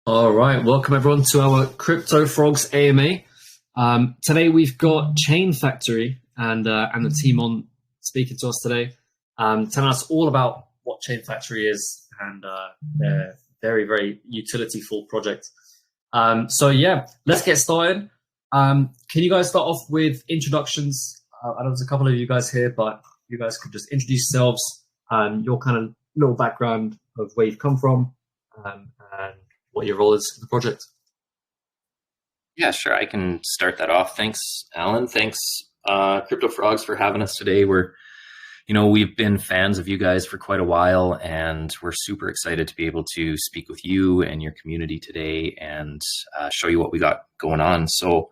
All right, welcome everyone to our CryptoFrogs AMA. Today we've got ChainFactory and the team on speaking to us today, telling us all about what ChainFactory is and their very utility-full project. So yeah, let's get started. Can you guys start off with introductions? I know there's a couple of you guys here, but you guys could just introduce yourselves, your kind of little background of where you've come from, and what your role is in the project. Yeah, sure. I can start that off. Thanks, Alan. Thanks, CryptoFrogs, for having us today. We've been fans of you guys for quite a while, and we're super excited to be able to speak with you and your community today and show you what we got going on. So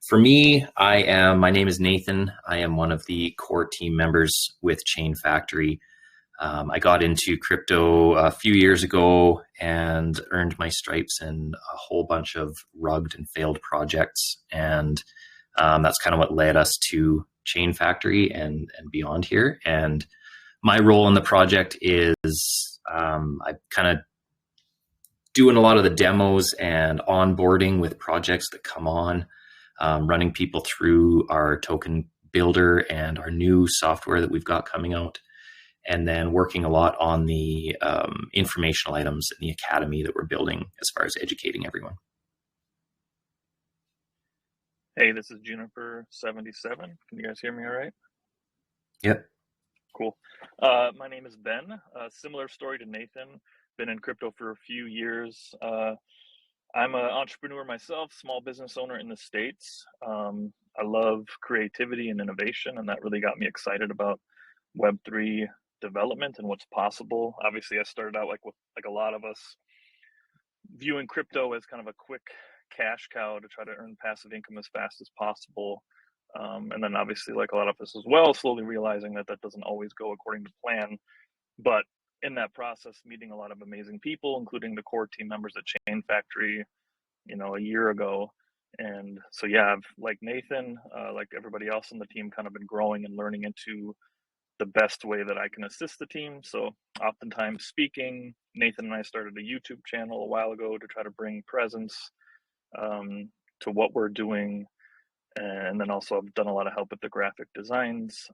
for me, my name is Nathan. I am one of the core team members with ChainFactory. I got into crypto a few years ago and earned my stripes in a whole bunch of rugged and failed projects. And that's kind of what led us to ChainFactory and beyond here. And my role in the project is I'm kind of doing a lot of the demos and onboarding with projects that come on, running people through our token builder and our new software that we've got coming out. And then working a lot on the informational items in the academy that we're building as far as educating everyone. Hey, this is Juniper77. Can you guys hear me all right? Yep. Cool. My name is Ben. Similar story to Nathan. Been in crypto for a few years. I'm an entrepreneur myself, small business owner in the States. I love creativity and innovation, and that really got me excited about Web3 development and what's possible. Obviously, I started out like a lot of us, viewing crypto as kind of a quick cash cow to try to earn passive income as fast as possible. And then obviously, like a lot of us as well, slowly realizing that doesn't always go according to plan. But in that process, meeting a lot of amazing people, including the core team members at ChainFactory, a year ago. And so, yeah, I've, like Nathan, like everybody else on the team, kind of been growing and learning into the best way that I can assist the team. So oftentimes speaking. Nathan and I started a YouTube channel a while ago to try to bring presence to what we're doing. And then also I've done a lot of help with the graphic designs.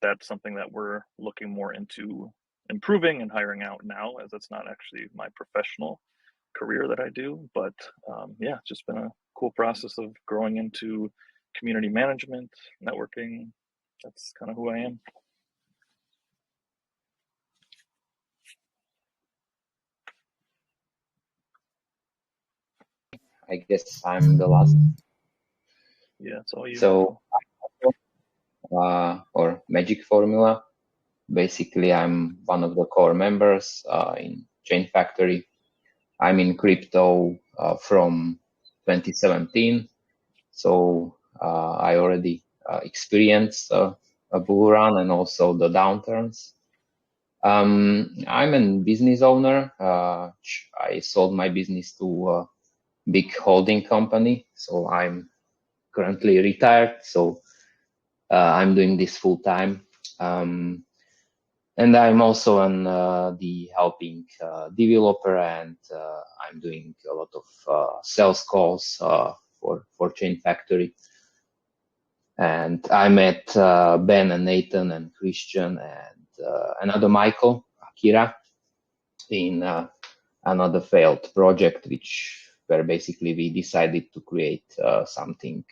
That's something that we're looking more into improving and hiring out now, as it's not actually my professional career that I do. But yeah, it's just been a cool process of growing into community management, networking. That's kind of who I am. I guess I'm the last. Yeah, it's all you. So, or Magic Formula. Basically, I'm one of the core members in ChainFactory. I'm in crypto from 2017. So I already experienced a bull run and also the downturns. I'm a business owner. I sold my business to a big holding company. So I'm currently retired. So I'm doing this full time. And I'm also the helping developer, and I'm doing a lot of sales calls for ChainFactory. And I met Ben and Nathan and Christian and another Michael, Akira, in another failed project, where basically we decided to create something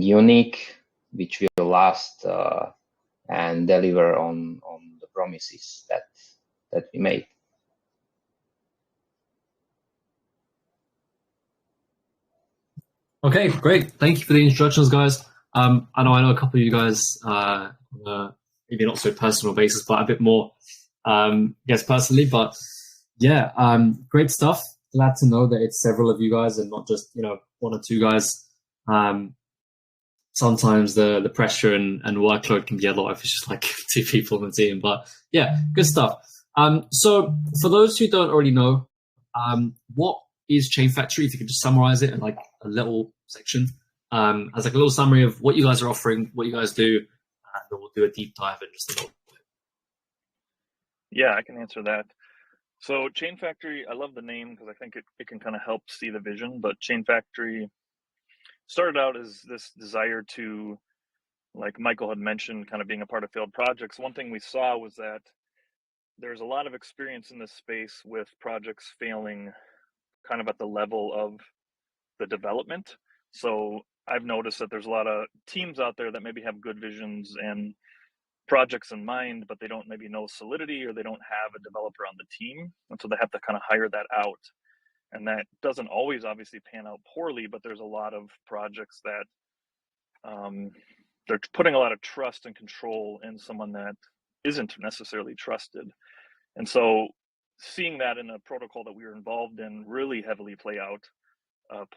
unique, which will last and deliver on the promises that we made. Okay, great. Thank you for the introductions, guys. I know a couple of you guys, maybe not so personal basis, but a bit more, yes, personally. But yeah, great stuff. Glad to know that it's several of you guys and not just one or two guys. Sometimes the pressure and workload can be a lot if it's just like two people in the team. But yeah, good stuff. So for those who don't already know, what is ChainFactory? If you could just summarize it in like a little section, as like a little summary of what you guys are offering, what you guys do, and then we'll do a deep dive in just a little bit. Yeah, I can answer that. So ChainFactory, I love the name because I think it can kind of help see the vision, but ChainFactory started out as this desire to, like Michael had mentioned, kind of being a part of failed projects. One thing we saw was that there's a lot of experience in this space with projects failing kind of at the level of the development. So I've noticed that there's a lot of teams out there that maybe have good visions and projects in mind, but they don't maybe know solidity, or they don't have a developer on the team. And so they have to kind of hire that out. And that doesn't always obviously pan out poorly, but there's a lot of projects that they're putting a lot of trust and control in someone that isn't necessarily trusted. And so seeing that in a protocol that we were involved in really heavily play out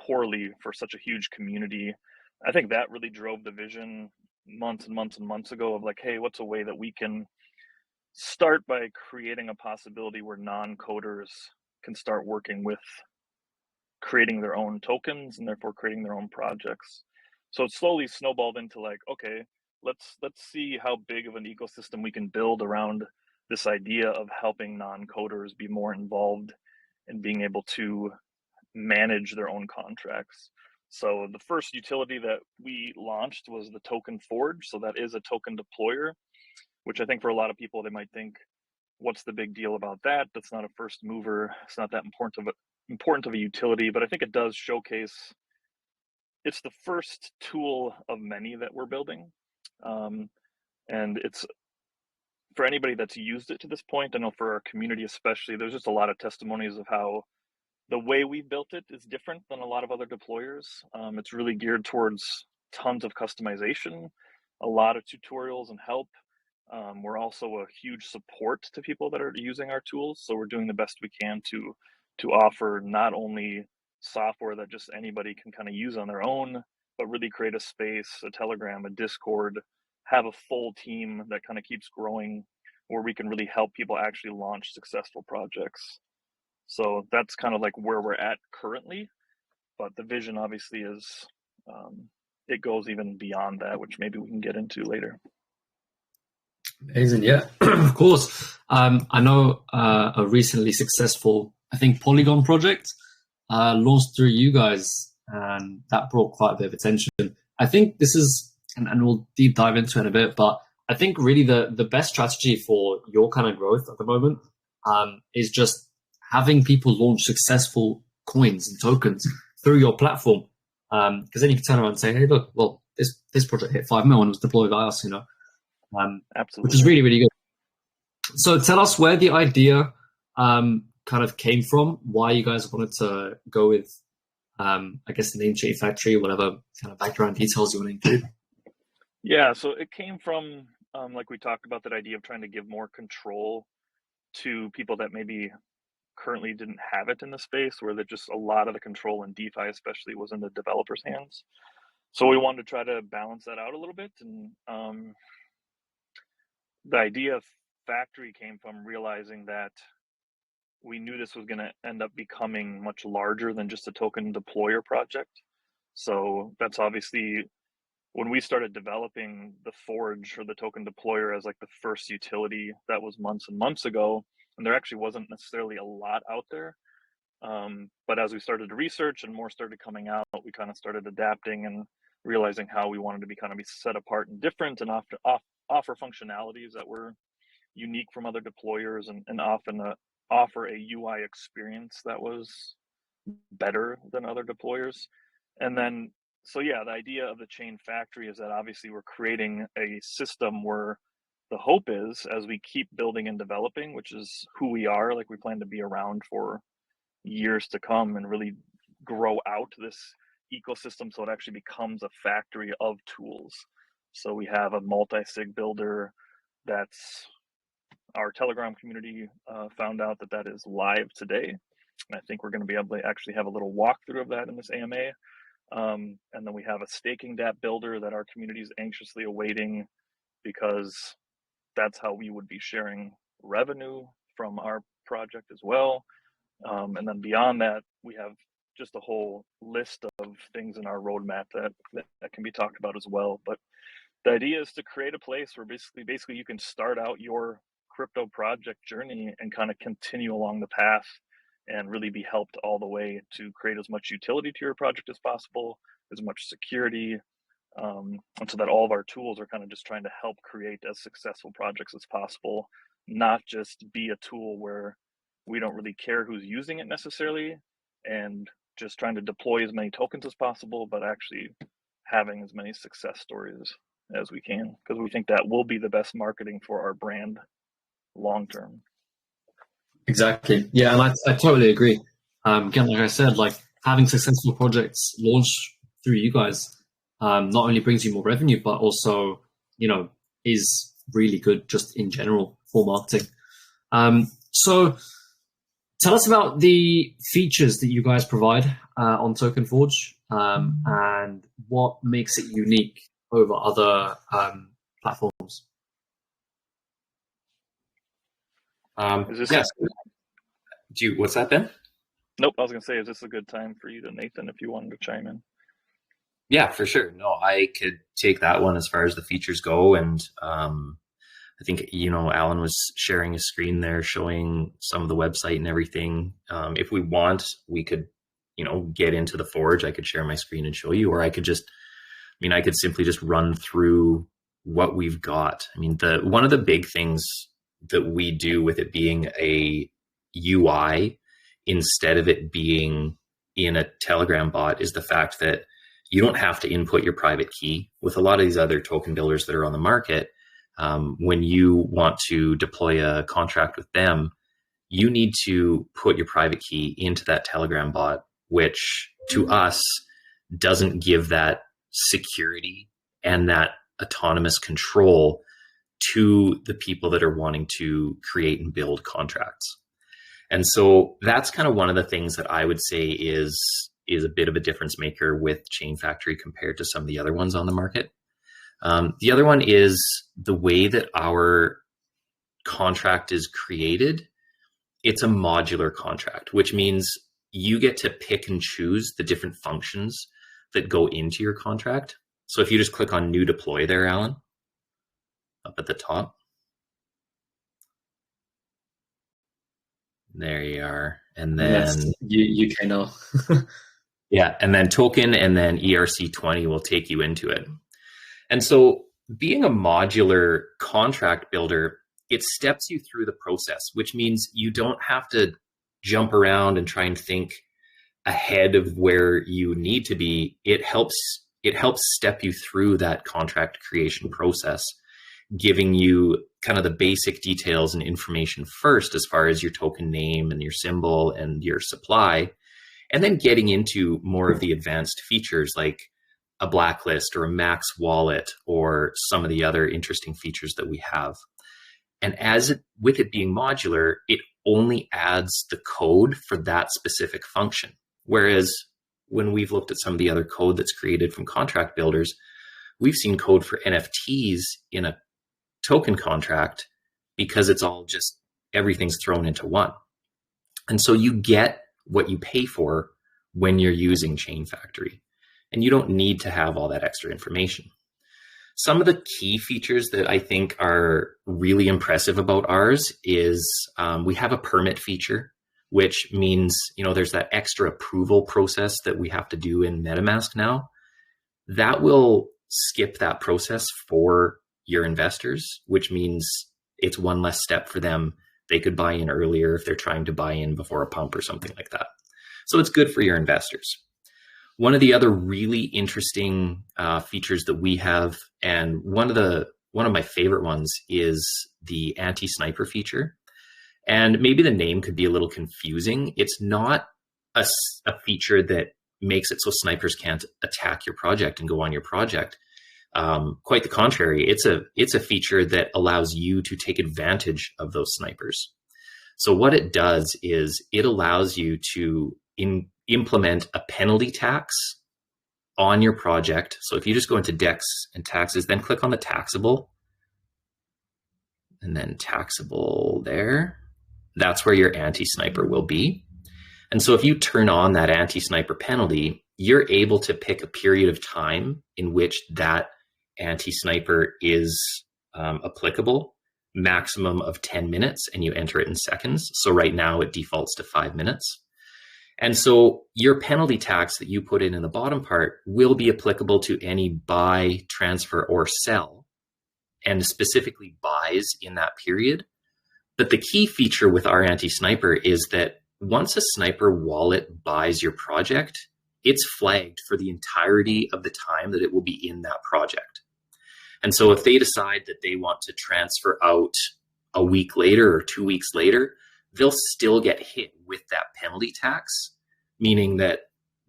poorly for such a huge community, I think that really drove the vision months and months and months ago of like, hey, what's a way that we can start by creating a possibility where non-coders can start working with creating their own tokens and therefore creating their own projects. So it slowly snowballed into like, okay, let's see how big of an ecosystem we can build around this idea of helping non-coders be more involved in being able to manage their own contracts. So the first utility that we launched was the token forge. So that is a token deployer, which I think for a lot of people, they might think, what's the big deal about that? That's not a first mover. It's not that important of a utility, but I think it does showcase, it's the first tool of many that we're building. And it's, for anybody that's used it to this point, I know for our community especially, there's just a lot of testimonies of how the way we built it is different than a lot of other deployers. It's really geared towards tons of customization, a lot of tutorials and help. We're also a huge support to people that are using our tools. So we're doing the best we can to offer not only software that just anybody can kind of use on their own, but really create a space, a Telegram, a Discord, have a full team that kind of keeps growing, where we can really help people actually launch successful projects. So that's kind of like where we're at currently, but the vision obviously is, it goes even beyond that, which maybe we can get into later. Amazing, yeah, of course. I know a recently successful, I think, Polygon project launched through you guys, and that brought quite a bit of attention. I think this is, and we'll deep dive into it in a bit, but I think really the best strategy for your kind of growth at the moment is just having people launch successful coins and tokens through your platform. Because then you can turn around and say, hey, look, well, this project hit 5 million and was deployed by us, Absolutely. Which is really, really good. So tell us where the idea kind of came from, why you guys wanted to go with, I guess, the name ChainFactory, whatever kind of background details you want to include. Yeah, so it came from, like we talked about, that idea of trying to give more control to people that maybe currently didn't have it in the space, where that just a lot of the control in DeFi especially was in the developers' hands. So we wanted to try to balance that out a little bit. And the idea of factory came from realizing that we knew this was going to end up becoming much larger than just a token deployer project. So that's obviously when we started developing the forge or the token deployer as like the first utility, that was months and months ago. And there actually wasn't necessarily a lot out there. But as we started to research and more started coming out, we kind of started adapting and realizing how we wanted to be kind of be set apart and different, and offer functionalities that were unique from other deployers, and often offer a UI experience that was better than other deployers. And then, so yeah, the idea of the ChainFactory is that obviously we're creating a system where the hope is, as we keep building and developing, which is who we are, like we plan to be around for years to come and really grow out this ecosystem so it actually becomes a factory of tools. So we have a multi-sig builder that's, our Telegram community found out that is live today. And I think we're going to be able to actually have a little walkthrough of that in this AMA. And then we have a staking dApp builder that our community is anxiously awaiting, because that's how we would be sharing revenue from our project as well. And then beyond that, we have just a whole list of things in our roadmap that can be talked about as well. But the idea is to create a place where basically you can start out your crypto project journey and kind of continue along the path and really be helped all the way to create as much utility to your project as possible, as much security, and so that all of our tools are kind of just trying to help create as successful projects as possible, not just be a tool where we don't really care who's using it necessarily and just trying to deploy as many tokens as possible, but actually having as many success stories as we can, because we think that will be the best marketing for our brand long term. Exactly. Yeah, and I totally agree. Again, like I said, like having successful projects launch through you guys not only brings you more revenue, but also, is really good just in general for marketing. So tell us about the features that you guys provide on Token Forge and what makes it unique over other platforms. Yes. What's that, Ben? Nope, I was going to say, is this a good time for you to, Nathan, if you wanted to chime in? Yeah, for sure. No, I could take that one as far as the features go. And I think, Alan was sharing a screen there showing some of the website and everything. If we want, we could, get into the Forge. I could share my screen and show you, or I could I could simply just run through what we've got. One of the big things that we do with it being a UI instead of it being in a Telegram bot is the fact that you don't have to input your private key. With a lot of these other token builders that are on the market, when you want to deploy a contract with them, you need to put your private key into that Telegram bot, which to us doesn't give that security and that autonomous control to the people that are wanting to create and build contracts. And so that's kind of one of the things that I would say is a bit of a difference maker with ChainFactory compared to some of the other ones on the market. The other one is the way that our contract is created. It's a modular contract, which means you get to pick and choose the different functions that go into your contract. So if you just click on New Deploy there, Alan, up at the top. There you are. And then yes, UK now. Yeah, and then token and then ERC20 will take you into it. And so being a modular contract builder, it steps you through the process, which means you don't have to jump around and try and think ahead of where you need to be. It helps step you through that contract creation process, giving you kind of the basic details and information first as far as your token name and your symbol and your supply, and then getting into more of the advanced features like a blacklist or a max wallet or some of the other interesting features that we have. And with it being modular, it only adds the code for that specific function. Whereas when we've looked at some of the other code that's created from contract builders, we've seen code for NFTs in a token contract because it's all just everything's thrown into one. And so you get what you pay for when you're using ChainFactory, and you don't need to have all that extra information. Some of the key features that I think are really impressive about ours is we have a permit feature, which means, there's that extra approval process that we have to do in MetaMask now. That will skip that process for your investors, which means it's one less step for them. They could buy in earlier if they're trying to buy in before a pump or something like that. So it's good for your investors. One of the other really interesting features that we have, and one of my favorite ones, is the anti-sniper feature. And maybe the name could be a little confusing. It's not a feature that makes it so snipers can't attack your project and go on your project. Quite the contrary. It's a feature that allows you to take advantage of those snipers. So what it does is it allows you to implement a penalty tax on your project. So if you just go into Dex and taxes, then click on the taxable, and then taxable there, that's where your anti-sniper will be. And so if you turn on that anti-sniper penalty, you're able to pick a period of time in which that anti-sniper is applicable. maximum of 10 minutes and you enter it in seconds. So right now it defaults to 5 minutes. And so your penalty tax that you put in the bottom part will be applicable to any buy, transfer, or sell, and specifically buys in that period. But the key feature with our anti-sniper is that once a sniper wallet buys your project, it's flagged for the entirety of the time that it will be in that project. And so if they decide that they want to transfer out a week later or 2 weeks later, they'll still get hit with that penalty tax, meaning that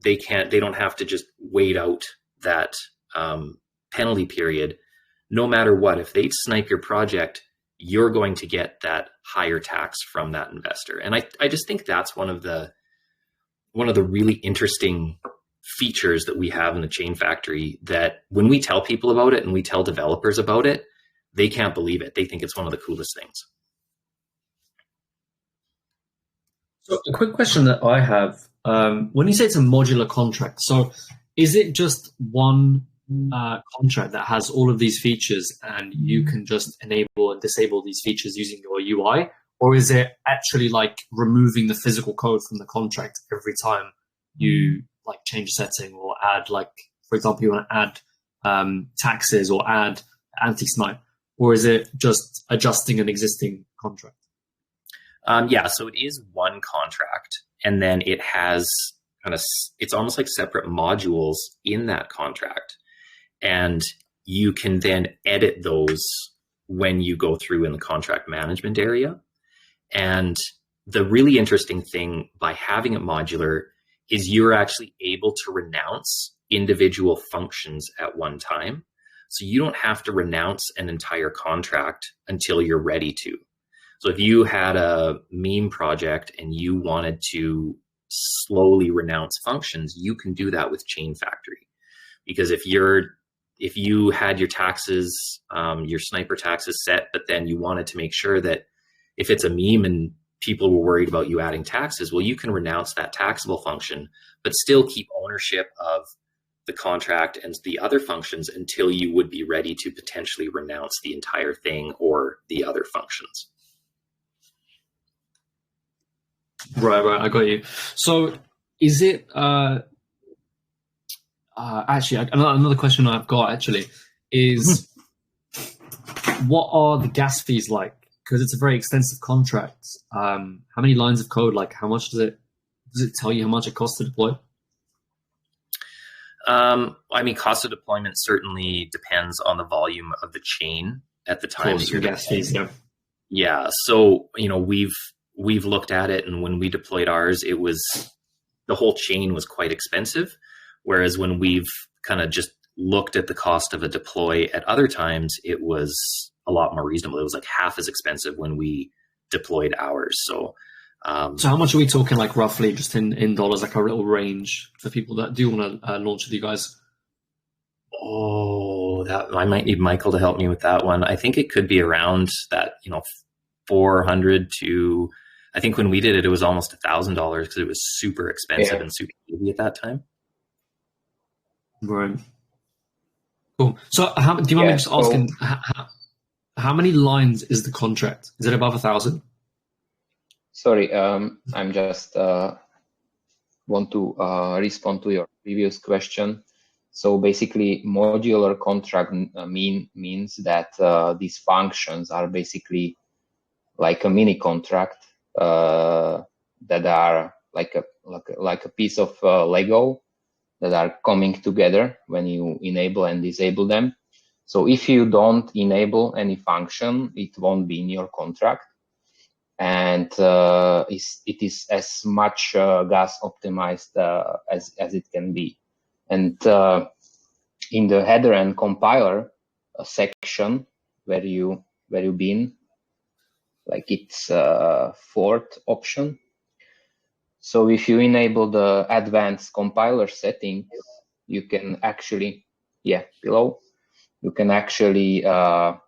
they don't have to just wait out that penalty period. No matter what, if they snipe your project, you're going to get that higher tax from that investor. And I just think that's one of the really interesting features that we have in the ChainFactory, that when we tell people about it and we tell developers about it, they can't believe it. They think it's one of the coolest things. So a quick question that I have, when you say it's a modular contract, so is it just one contract that has all of these features and you can just enable and disable these features using your UI? Or is it actually like removing the physical code from the contract every time you like change a setting or add, like, for example, you want to add taxes or add anti-snipe? Or is it just adjusting an existing contract? Yeah, so it is one contract, and then it has it's almost like separate modules in that contract. And you can then edit those when you go through in the contract management area. And the really interesting thing by having it modular is you're actually able to renounce individual functions at one time. So you don't have to renounce an entire contract until you're ready to. So if you had a meme project and you wanted to slowly renounce functions, you can do that with ChainFactory. Because if you had your taxes, your sniper taxes set, but then you wanted to make sure that if it's a meme and people were worried about you adding taxes, well, you can renounce that taxable function, but still keep ownership of the contract and the other functions until you would be ready to potentially renounce the entire thing or the other functions. Right, I got you. So is it, actually, another question I've got actually is, what are the gas fees like? Because it's a very extensive contract. How many lines of code? Like, how much does it tell you how much it costs to deploy? I mean, cost of deployment certainly depends on the volume of the chain at the time. Of course, your gas fees, yeah. Yeah. So, we've looked at it, and when we deployed ours, the whole chain was quite expensive. Whereas when we've kind of just looked at the cost of a deploy at other times, it was a lot more reasonable. It was like half as expensive when we deployed ours. So how much are we talking, like roughly, just in dollars, like a little range for people that do want to launch with you guys? Oh, that I might need Michael to help me with that one. I think it could be around that, 400 to, I think when we did it, it was almost $1,000 because it was super expensive and super heavy at that time. Right. Cool. So do you mind me just asking, how many lines is the contract? Is it above 1,000? Sorry, I'm just want to respond to your previous question. So basically, modular contract means that these functions are basically like a mini contract that are like a piece of Lego that are coming together when you enable and disable them. So if you don't enable any function, it won't be in your contract. And it is as much gas optimized as it can be. And in the header and compiler section where you been, like it's fourth option. So if you enable the advanced compiler settings, you can actually, below, you can actually edit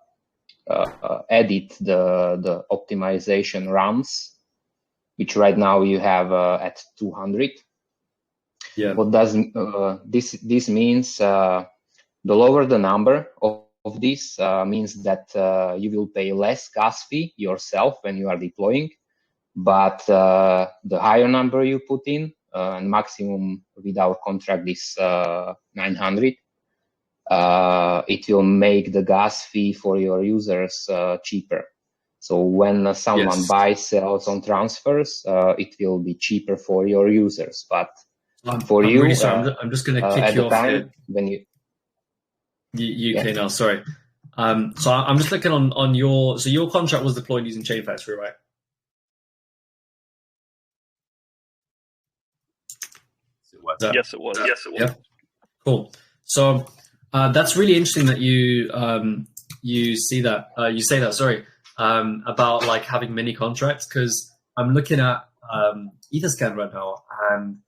the optimization runs, which right now you have at 200. Yeah. What does this means? The lower the number of of this means that you will pay less gas fee yourself when you are deploying, but the higher number you put in, and maximum with our contract is 900, it will make the gas fee for your users cheaper. So when someone buys, sells on transfers, it will be cheaper for your users. But for you, really sorry. I'm just going to kick you off here. When you okay now? Sorry. So I'm just looking on your. So your contract was deployed using ChainFactory, right? Yes, it was. Yeah. Cool. So that's really interesting that you see that you say that. Sorry, about like having many contracts, because I'm looking at Etherscan right now, and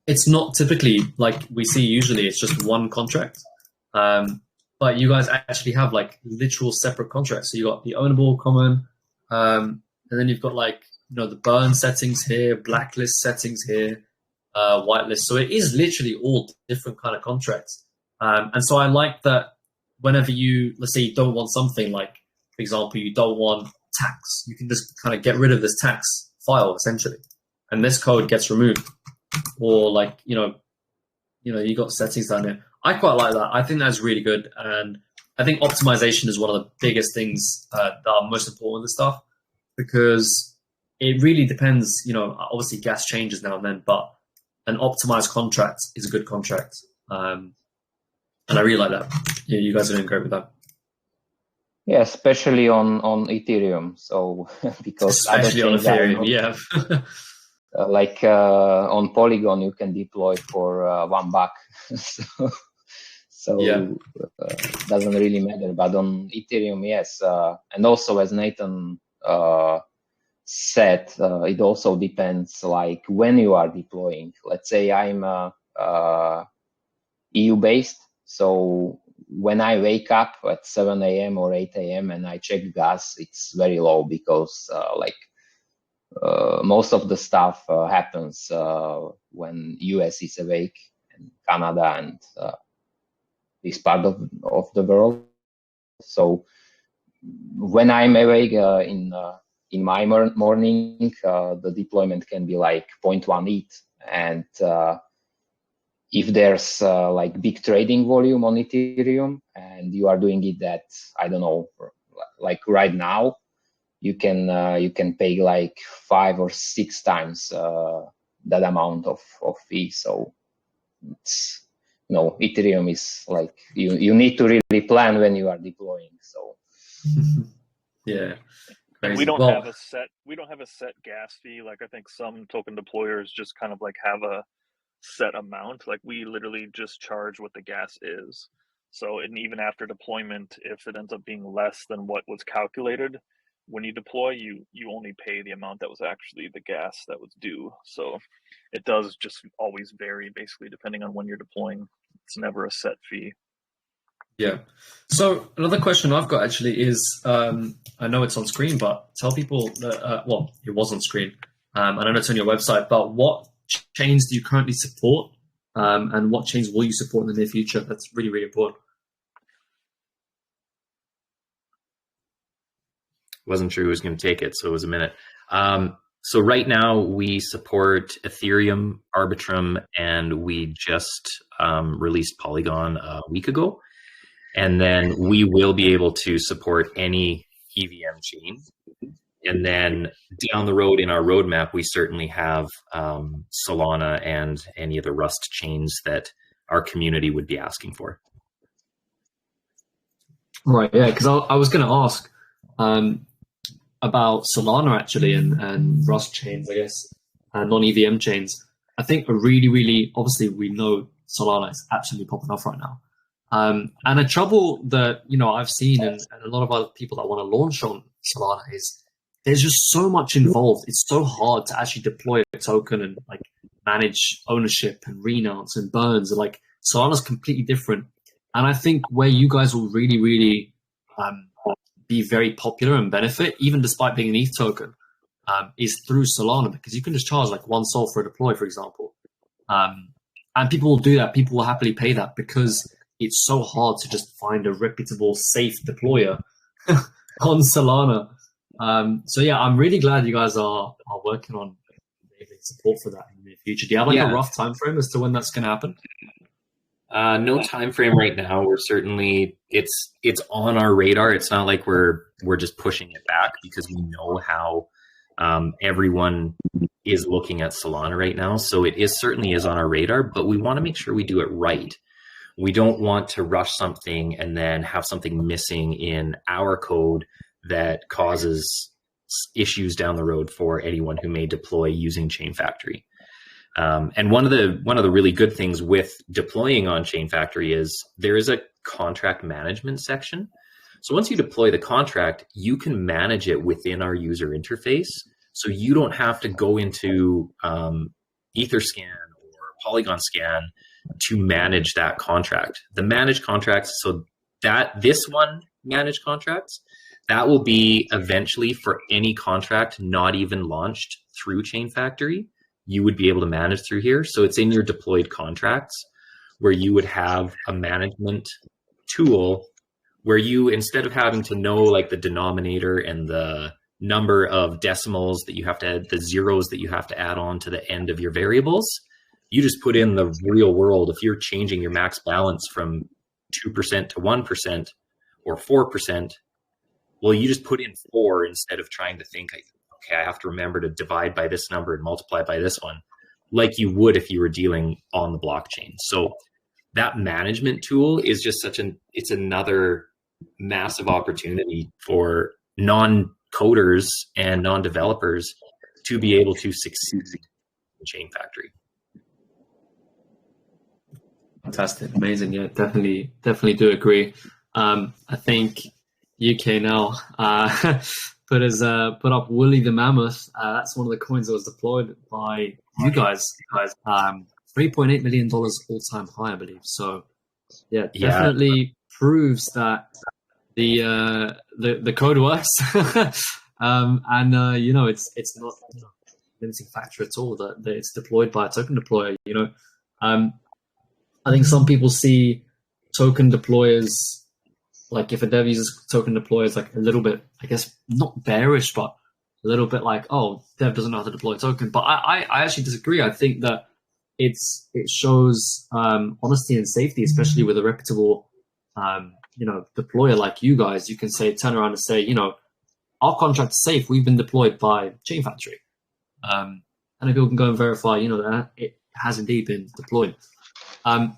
it's not typically like we see usually. It's just one contract, but you guys actually have like literal separate contracts. So you got the ownable common, and then you've got like the burn settings here, blacklist settings here. Whitelist. So it is literally all different kind of contracts. And so I like that whenever let's say you don't want something, like, for example, you don't want tax, you can just kind of get rid of this tax file essentially. And this code gets removed. Or like, you got settings down here. I quite like that. I think that's really good. And I think optimization is one of the biggest things that are most important with this stuff, because it really depends, obviously gas changes now and then, but an optimized contract is a good contract. And I really like that. Yeah, you guys are doing great with that. Yeah, especially on Ethereum. So because especially on Ethereum, yeah. Like on Polygon, you can deploy for $1. so yeah. Doesn't really matter. But on Ethereum, yes. And also, as Nathan said, it also depends like when you are deploying. Let's say I'm EU based, so when I wake up at 7 a.m. or 8 a.m. and I check gas, it's very low, because most of the stuff happens when US is awake, and Canada and this part of the world. So when I'm awake in my morning, the deployment can be like 0.1 ETH. And if there's like big trading volume on Ethereum and you are doing it at, I don't know, like right now, you can pay like 5 or 6 times that amount of fee. So it's, Ethereum is like, you need to really plan when you are deploying. So yeah. And we don't have a set gas fee. Like I think some token deployers just kind of like have a set amount. Like we literally just charge what the gas is. So, and even after deployment, if it ends up being less than what was calculated, when you deploy, you only pay the amount that was actually the gas that was due. So it does just always vary basically depending on when you're deploying. It's never a set fee. Yeah. So another question I've got actually is, I know it's on screen, but tell people that, well, it was on screen. I know it's on your website, but what chains do you currently support? And what chains will you support in the near future? That's really, really important. Wasn't sure who was going to take it, so it was a minute. So right now we support Ethereum, Arbitrum, and we just released Polygon a week ago. And then we will be able to support any EVM chain. And then down the road in our roadmap, we certainly have Solana and any of the Rust chains that our community would be asking for. Right, yeah, because I was going to ask about Solana actually and Rust chains, I guess, and non-EVM chains. I think really, really, obviously we know Solana is absolutely popping off right now. And the trouble that, I've seen and a lot of other people that want to launch on Solana is there's just so much involved. It's so hard to actually deploy a token and like manage ownership and renounce and burns. And like Solana's completely different. And I think where you guys will really, really be very popular and benefit, even despite being an ETH token, is through Solana, because you can just charge like 1 sol for a deploy, for example. And people will do that. People will happily pay that because it's so hard to just find a reputable, safe deployer on Solana. So yeah, I'm really glad you guys are working on enabling support for that in the future. Do you have like a rough time frame as to when that's going to happen? No time frame right now. We're certainly it's on our radar. It's not like we're just pushing it back, because we know how everyone is looking at Solana right now. So it certainly is on our radar, but we want to make sure we do it right. We don't want to rush something and then have something missing in our code that causes issues down the road for anyone who may deploy using ChainFactory. And one of the really good things with deploying on ChainFactory is there is a contract management section. So once you deploy the contract, you can manage it within our user interface. So you don't have to go into Etherscan or Polygon Scan to manage that contract. The managed contracts, so that this one managed contracts, that will be eventually for any contract not even launched through ChainFactory. You would be able to manage through here. So it's in your deployed contracts where you would have a management tool where you, instead of having to know like the denominator and the number of decimals that you have to add, the zeros that you have to add on to the end of your variables, you just put in the real world. If you're changing your max balance from 2% to 1% or 4%, well, you just put in 4 instead of trying to think, okay, I have to remember to divide by this number and multiply by this one, like you would if you were dealing on the blockchain. So that management tool is just it's another massive opportunity for non-coders and non-developers to be able to succeed in ChainFactory. Fantastic, amazing. Yeah, definitely do agree. I think UK now put up Woolly the Mammoth. That's one of the coins that was deployed by you guys. $3.8 million all-time high, I believe. So yeah, definitely proves that the code works. And you know, it's not a limiting factor at all that it's deployed by a token deployer. You know, I think some people see token deployers, like if a dev uses token deployers, like a little bit, I guess, not bearish, but a little bit like, oh, dev doesn't know how to deploy a token. But I actually disagree. I think that it shows honesty and safety, especially with a reputable you know, deployer like you guys. You can turn around and say, you know, our contract is safe. We've been deployed by ChainFactory, and if people can go and verify, you know, that it has indeed been deployed. So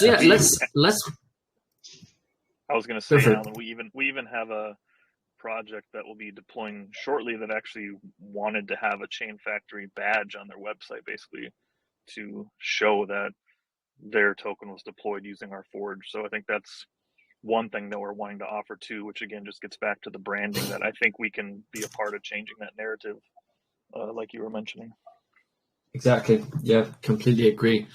yeah, let's. I was going to say, Alan, we even have a project that will be deploying shortly that actually wanted to have a ChainFactory badge on their website, basically to show that their token was deployed using our forge. So I think that's one thing that we're wanting to offer too, which again just gets back to the branding, that I think we can be a part of changing that narrative, like you were mentioning. Exactly. Yeah, completely agree.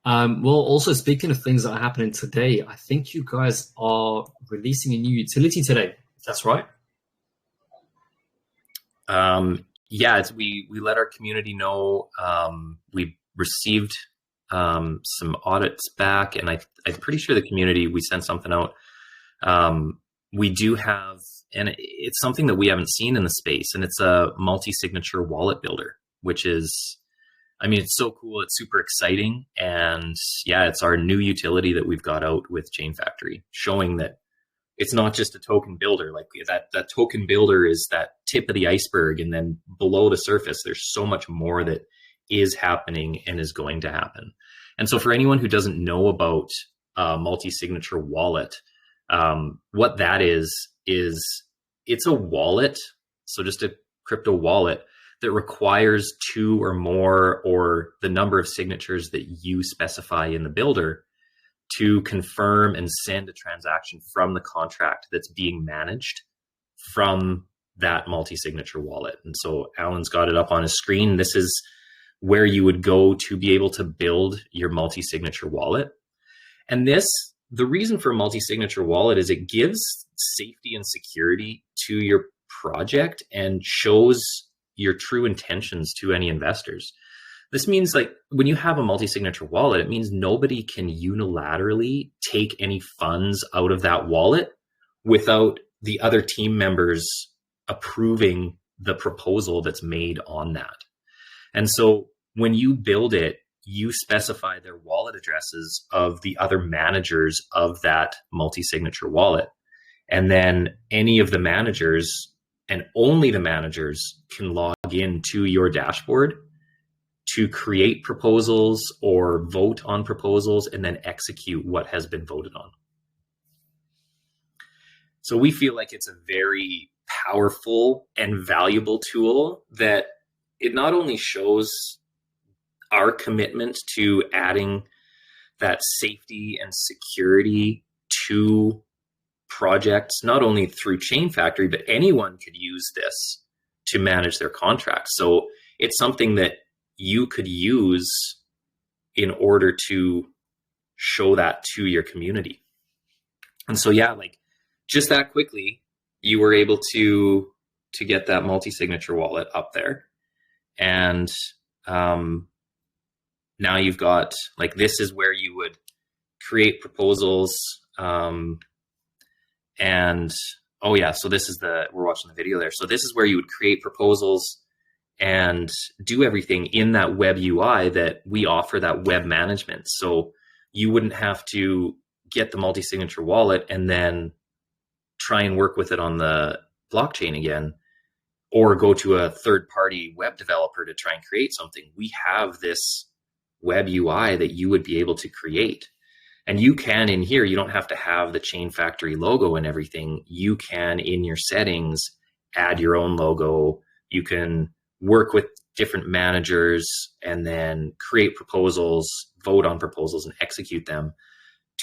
Well, also speaking of things that are happening today, I think you guys are releasing a new utility today. That's right. Yeah, we let our community know. We received some audits back, and I'm pretty sure the community, we sent something out. We do have, and it's something that we haven't seen in the space, and it's a multi-signature wallet builder, which is, I mean, it's so cool. It's super exciting. And yeah, it's our new utility that we've got out with ChainFactory, showing that it's not just a token builder. Like that token builder is that tip of the iceberg. And then below the surface, there's so much more that is happening and is going to happen. And so for anyone who doesn't know about multi-signature wallet, what that is it's a wallet. So just a crypto wallet that requires 2 or more, or the number of signatures that you specify in the builder, to confirm and send a transaction from the contract that's being managed from that multi-signature wallet. And so Alan's got it up on his screen. This is where you would go to be able to build your multi-signature wallet. And the reason for a multi-signature wallet is it gives safety and security to your project and shows your true intentions to any investors. This means like when you have a multi-signature wallet, it means nobody can unilaterally take any funds out of that wallet without the other team members approving the proposal that's made on that. And so when you build it, you specify their wallet addresses of the other managers of that multi-signature wallet. And then any of the managers, and only the managers, can log into your dashboard to create proposals or vote on proposals and then execute what has been voted on. So we feel like it's a very powerful and valuable tool that it not only shows our commitment to adding that safety and security to projects, not only through ChainFactory, but anyone could use this to manage their contracts. So it's something that you could use in order to show that to your community. And so, yeah, like just that quickly, you were able to get that multi-signature wallet up there. And now you've got, like, this is where you would create proposals. And oh yeah, so this is we're watching the video there. So this is where you would create proposals and do everything in that web UI that we offer, that web management. So you wouldn't have to get the multi-signature wallet and then try and work with it on the blockchain again, or go to a third-party web developer to try and create something. We have this web UI that you would be able to create. And you can, in here, you don't have to have the ChainFactory logo and everything. You can, in your settings, add your own logo. You can work with different managers and then create proposals, vote on proposals, and execute them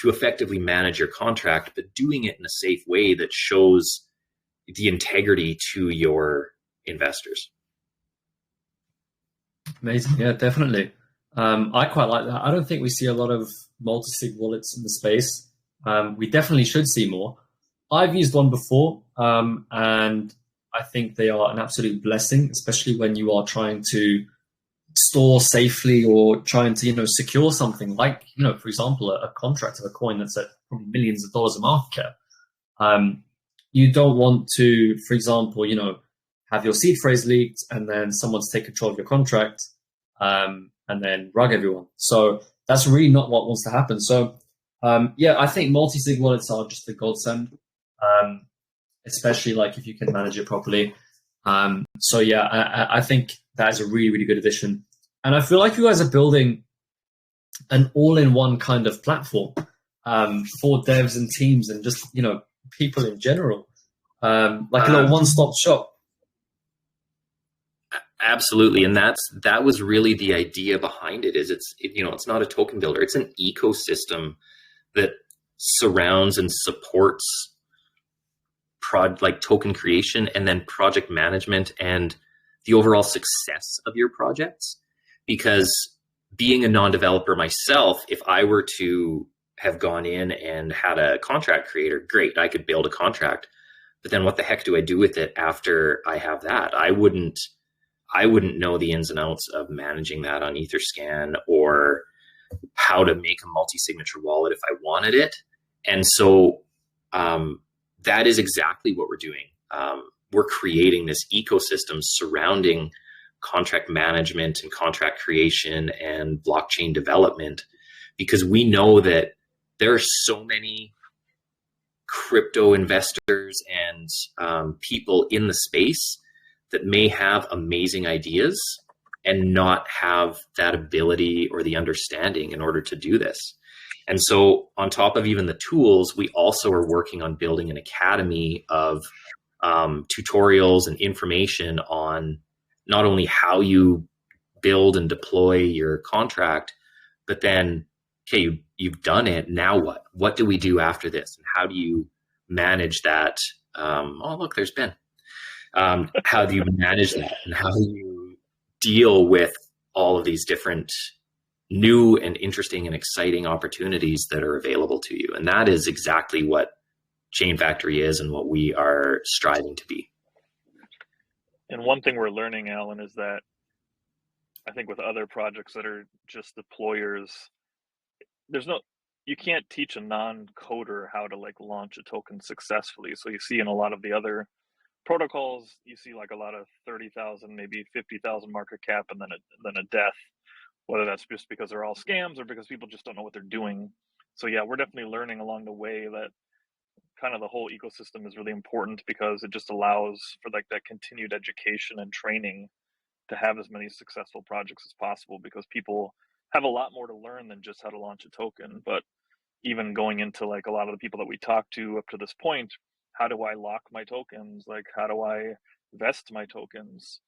to effectively manage your contract, but doing it in a safe way that shows the integrity to your investors. Amazing. Yeah, definitely. I quite like that. I don't think we see a lot of multi-sig wallets in the space. We definitely should see more. I've used one before, and I think they are an absolute blessing, especially when you are trying to store safely or trying to, secure something like, for example, a contract of a coin that's at probably millions of dollars of market cap. You don't want to, for example, have your seed phrase leaked and then someone's take control of your contract, and then rug everyone. So that's really not what wants to happen. So yeah, I think multi-sig wallets are just a godsend, especially like if you can manage it properly. So yeah, I think that is a really, really good addition. And I feel like you guys are building an all-in-one kind of platform for devs and teams and just, people in general, like a little one-stop shop. Absolutely. And that was really the idea behind it. Is it's not a token builder. It's an ecosystem that surrounds and supports like token creation and then project management and the overall success of your projects. Because being a non-developer myself, if I were to have gone in and had a contract creator, great, I could build a contract. But then what the heck do I do with it after I have that? I wouldn't know the ins and outs of managing that on Etherscan or how to make a multi-signature wallet if I wanted it. And so that is exactly what we're doing. We're creating this ecosystem surrounding contract management and contract creation and blockchain development, because we know that there are so many crypto investors and people in the space that may have amazing ideas and not have that ability or the understanding in order to do this. And so on top of even the tools, we also are working on building an academy of tutorials and information on not only how you build and deploy your contract, but then, okay, you've done it, now what? What do we do after this? And how do you manage that? Oh, look, there's Ben. How do you manage that? And how do you deal with all of these different new and interesting and exciting opportunities that are available to you? And that is exactly what ChainFactory is and what we are striving to be. And one thing we're learning, Alan, is that I think with other projects that are just deployers, you can't teach a non-coder how to like launch a token successfully. So you see in a lot of the other protocols, you see like a lot of 30,000, maybe 50,000 market cap, and then a death, whether that's just because they're all scams or because people just don't know what they're doing. So yeah, we're definitely learning along the way that kind of the whole ecosystem is really important, because it just allows for like that continued education and training to have as many successful projects as possible, because people have a lot more to learn than just how to launch a token. But even going into like a lot of the people that we talked to up to this point, how do I lock my tokens? Like, how do I vest my tokens?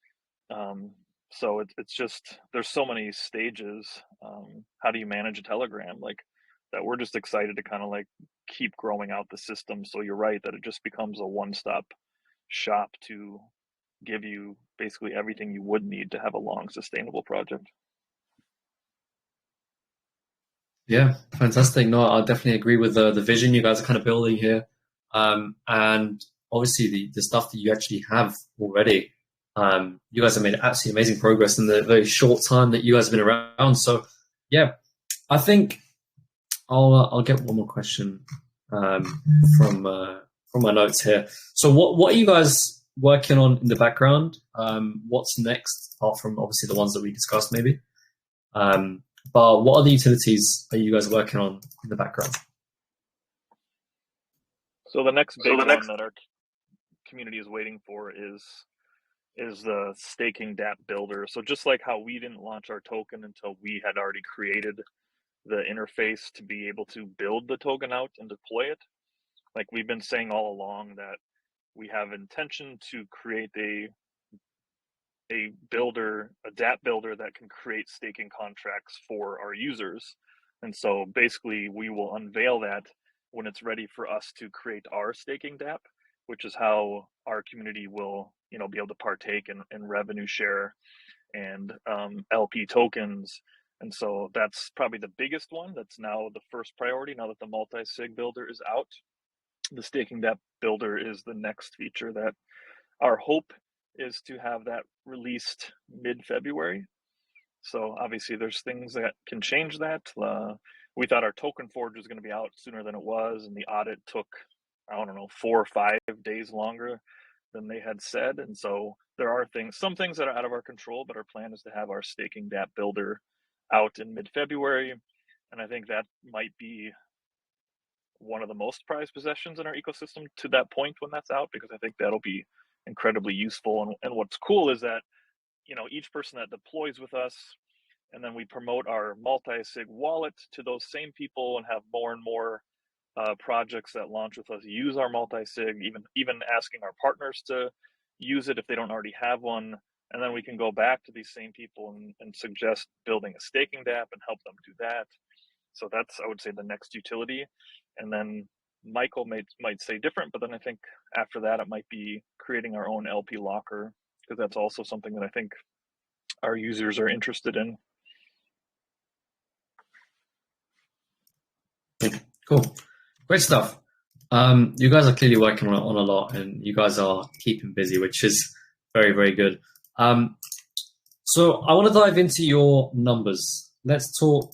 So it's just, there's so many stages. How do you manage a Telegram? Like that, we're just excited to kind of like keep growing out the system. So you're right that it just becomes a one-stop shop to give you basically everything you would need to have a long, sustainable project. Yeah, fantastic. No, I definitely agree with the vision you guys are kind of building here. And obviously the stuff that you actually have already. You guys have made absolutely amazing progress in the very short time that you guys have been around. So yeah, I think I'll get one more question from my notes here. So what are you guys working on in the background? What's next, apart from obviously the ones that we discussed maybe? But what other utilities are you guys working on in the background? So the next big one that our community is waiting for is the staking dApp builder. So just like how we didn't launch our token until we had already created the interface to be able to build the token out and deploy it, like we've been saying all along that we have intention to create a builder, a dApp builder that can create staking contracts for our users. And so basically we will unveil that when it's ready for us to create our staking dApp, which is how our community will, you know, be able to partake in revenue share and LP tokens. And so that's probably the biggest one. That's now the first priority. Now that the multi-sig builder is out, the staking dApp builder is the next feature that our hope is to have that released mid-February. So obviously there's things that can change that. We thought our token forge was going to be out sooner than it was, and the audit took, I don't know, 4 or 5 days longer than they had said. And so there are some things that are out of our control, but our plan is to have our staking dApp builder out in mid-February. And I think that might be one of the most prized possessions in our ecosystem to that point when that's out, because I think that'll be incredibly useful. And what's cool is that, you know, each person that deploys with us, and then we promote our multi-sig wallet to those same people and have more and more projects that launch with us use our multi-sig, even asking our partners to use it if they don't already have one. And then we can go back to these same people and suggest building a staking dApp and help them do that. So that's, I would say, the next utility. And then Michael might say different, but then I think after that it might be creating our own LP locker, because that's also something that I think our users are interested in. Cool, great stuff. You guys are clearly working on a lot, and you guys are keeping busy, which is very, very good. So I want to dive into your numbers. Let's talk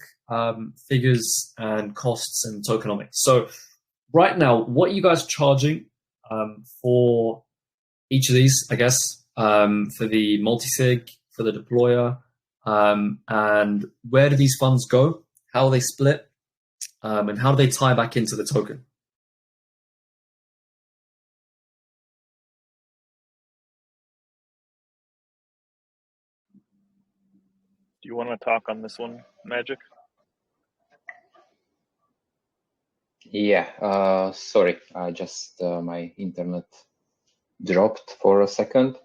figures and costs and tokenomics. So right now, what are you guys charging for each of these, I guess, for the multi-sig, for the deployer, and where do these funds go? How are they split? And how do they tie back into the token? Do you want to talk on this one, Magic? Yeah, sorry, I just my internet dropped for a second.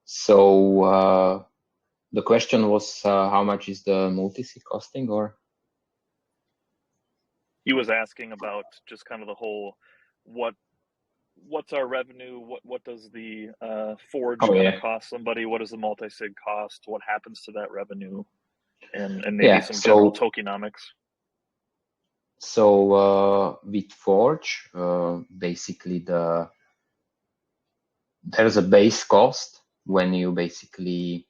So the question was how much is the multi-sig costing, or? He was asking about just kind of the whole, what's our revenue? What does the forge cost somebody? What does the multi-sig cost? What happens to that revenue? And maybe some general tokenomics. So with Forge, basically there's a base cost when you basically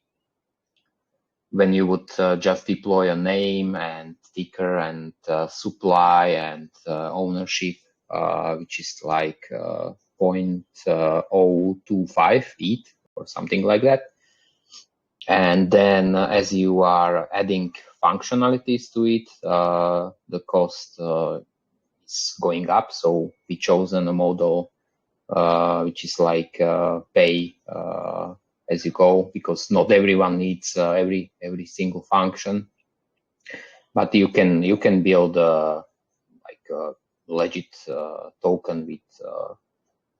when you would just deploy a name and ticker and supply and ownership, which is like 0.025 ETH or something like that. And then as you are adding functionalities to it, the cost is going up. So we chosen a model which is like pay as you go, because not everyone needs every single function. But you can build like a legit token with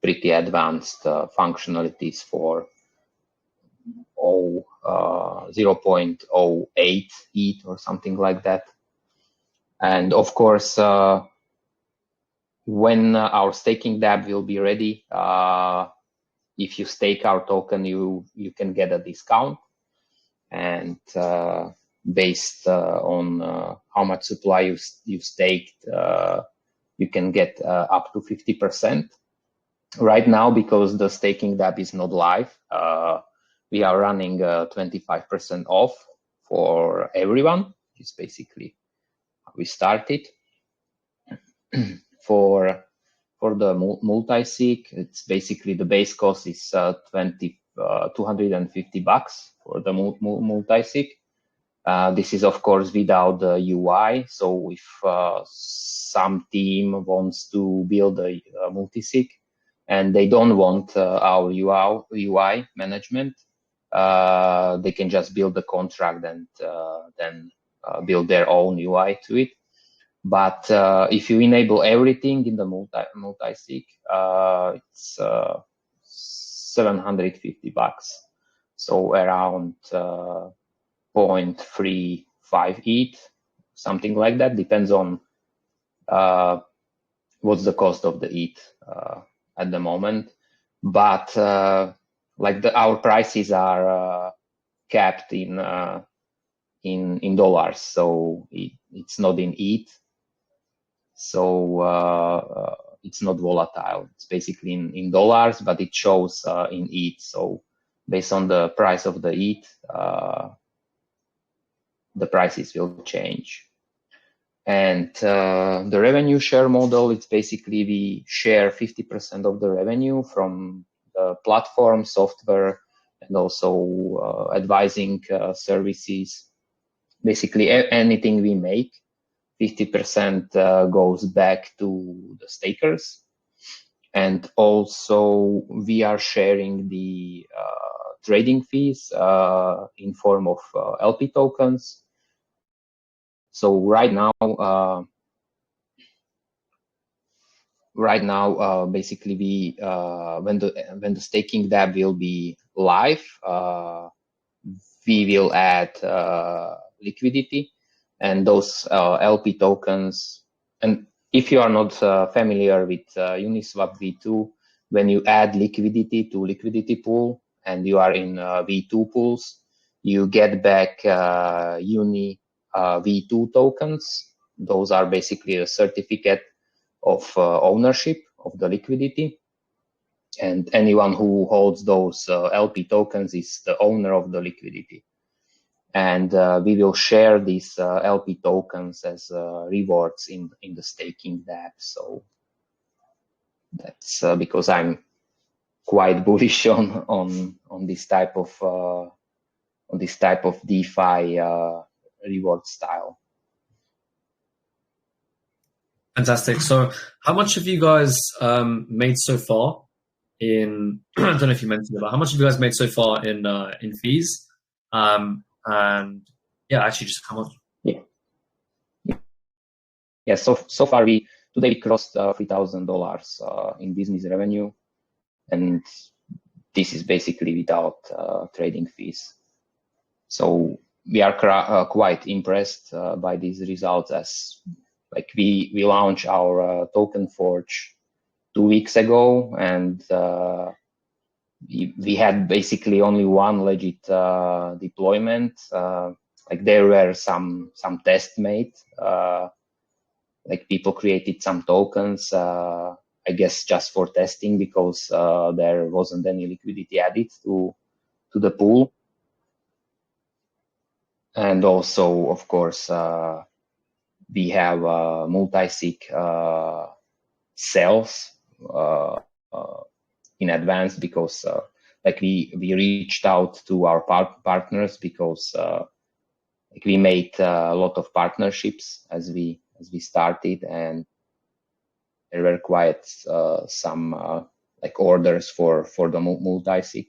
pretty advanced functionalities for 0.08 ETH or something like that. And of course, when our staking dApp will be ready, if you stake our token, you can get a discount. And based on how much supply you staked, you can get up to 50%. Right now, because the staking dApp is not live, we are running 25% off for everyone. It's basically how we started. For the multi-sig, it's basically the base cost is $250 for the multi-sig. This is of course without the UI. So if some team wants to build a multi-sig and they don't want our UI management, they can just build the contract and then build their own UI to it. But if you enable everything in the multi-sig, it's $750. So around 0.35 ETH, something like that. Depends on what's the cost of the ETH at the moment. But like our prices are capped in dollars, so it's not in ETH. So it's not volatile. It's basically in dollars, but it shows in ETH. So based on the price of the ETH, the prices will change. And the revenue share model, it's basically we share 50% of the revenue from the platform, software, and also advising services. Basically anything we make, 50% goes back to the stakers. And also we are sharing the trading fees in form of LP tokens. So right now, basically we when the staking dApp will be live, we will add liquidity. And those LP tokens, and if you are not familiar with Uniswap V2, when you add liquidity to liquidity pool and you are in V2 pools, you get back Uni V2 tokens. Those are basically a certificate of ownership of the liquidity. And anyone who holds those LP tokens is the owner of the liquidity. And we will share these LP tokens as rewards in the staking dApp. So that's because I'm quite bullish on this type of DeFi reward style. Fantastic. So how much have you guys made so far in, I don't know if you mentioned it, but how much have you guys made so far in fees? And yeah, actually just how much? Yeah. So far today we crossed $3,000 in business revenue, and this is basically without trading fees. So we are quite impressed by these results, as like we launched our token forge 2 weeks ago, and we had basically only one legit deployment. Like there were some tests made. Like people created some tokens, I guess just for testing, because there wasn't any liquidity added to the pool. And also, of course, we have multi-sig sales in advance, because like we reached out to our partners, because like we made a lot of partnerships as we started, and there were quite some like orders for the multi-sig.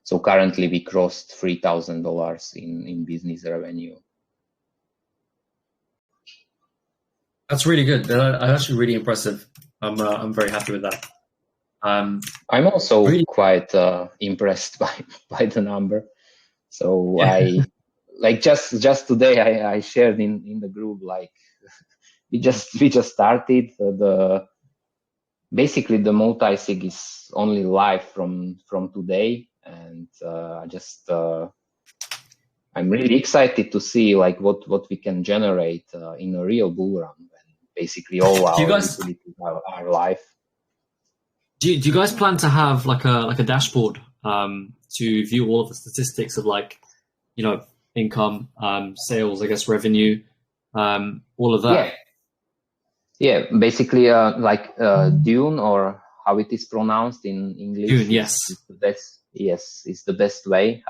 So currently we crossed $3,000 in business revenue. That's really good. That's actually really impressive. I'm very happy with that. I'm also really quite impressed by the number. So yeah. I like just today I shared in the group, like we just started basically the multi-sig is only live from today, and I'm really excited to see like what we can generate in a real bull run when basically all our utilities are live. Do you guys plan to have like a dashboard to view all of the statistics of, like, you know, income, sales, I guess, revenue, all of that? Yeah, basically like Dune, or how it is pronounced in English. Dune, yes. Is the best. Yes, it's the best way.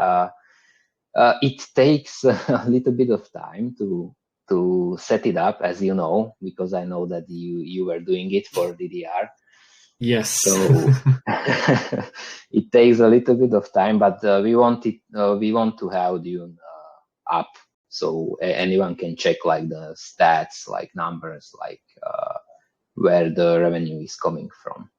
It takes a little bit of time to set it up, as you know, because I know that you were doing it for DDR. Yes. So it takes a little bit of time, but we want to have Dune up, so anyone can check like the stats, like numbers, like where the revenue is coming from.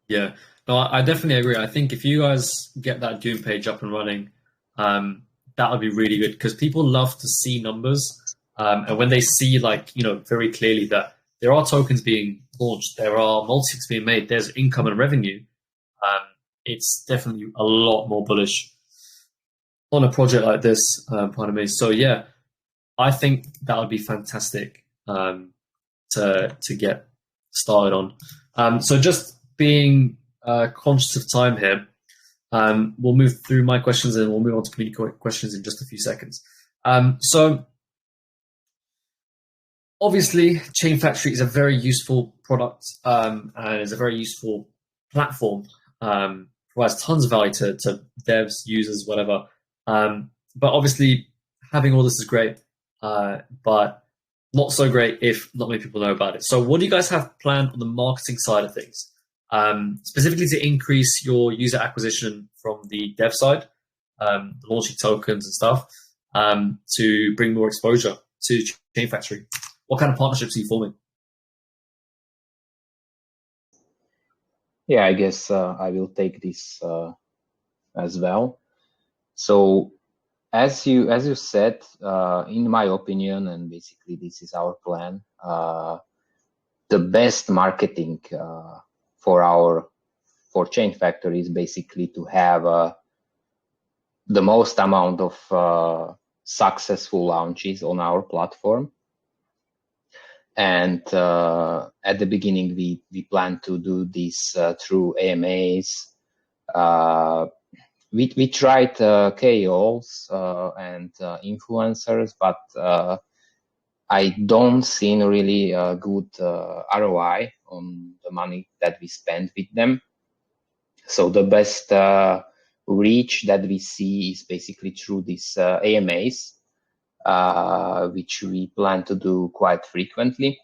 Yeah, no, I definitely agree. I think if you guys get that Dune page up and running, that would be really good, because people love to see numbers, and when they see, like, you know, very clearly that there are tokens being launched, there are multi-sigs being made, there's income and revenue, it's definitely a lot more bullish on a project like this, pardon me. So yeah, I think that would be fantastic to get started on. So just being conscious of time here, we'll move through my questions and we'll move on to community questions in just a few seconds. So obviously, ChainFactory is a very useful product and is a very useful platform. Provides tons of value to devs, users, whatever. But obviously, having all this is great, but not so great if not many people know about it. So what do you guys have planned on the marketing side of things? Specifically to increase your user acquisition from the dev side, launching tokens and stuff, to bring more exposure to ChainFactory. What kind of partnerships are you forming? Yeah, I guess I will take this as well. So as you said, in my opinion, and basically this is our plan, the best marketing for ChainFactory is basically to have the most amount of successful launches on our platform. And at the beginning, we plan to do this through AMAs. We tried KOLs and influencers, but I don't see really a good ROI on the money that we spend with them. So the best reach that we see is basically through these AMAs, which we plan to do quite frequently.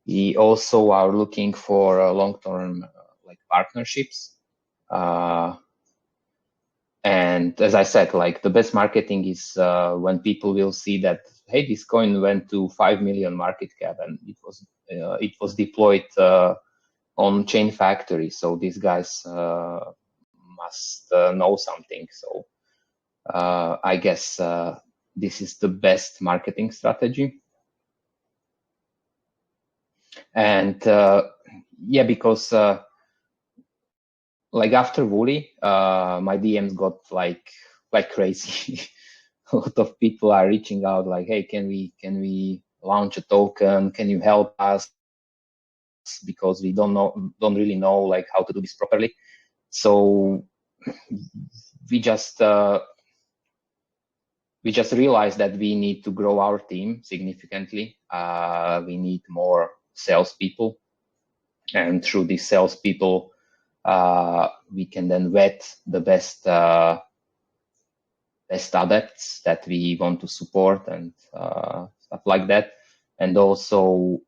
We also are looking for long-term like partnerships. And as I said, like the best marketing is when people will see that, hey, this coin went to 5 million market cap and it was deployed on ChainFactory. So these guys must know something. So I guess this is the best marketing strategy. And yeah, because like after Wooly, my DMs got like crazy. A lot of people are reaching out like, hey, can we launch a token? Can you help us? Because we don't really know like how to do this properly. So we just we just realized that we need to grow our team significantly. We need more salespeople, and through these salespeople, we can then vet the best adepts that we want to support and stuff like that. And also,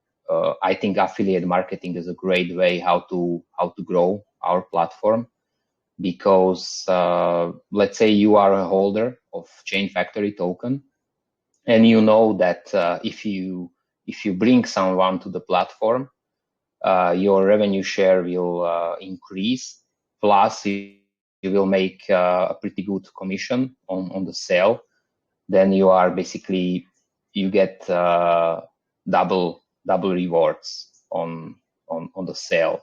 I think affiliate marketing is a great way how to grow our platform, because let's say you are a holder of ChainFactory token, and you know that if you bring someone to the platform, your revenue share will increase. Plus, you will make a pretty good commission on the sale. Then you are basically, you get double rewards on the sale.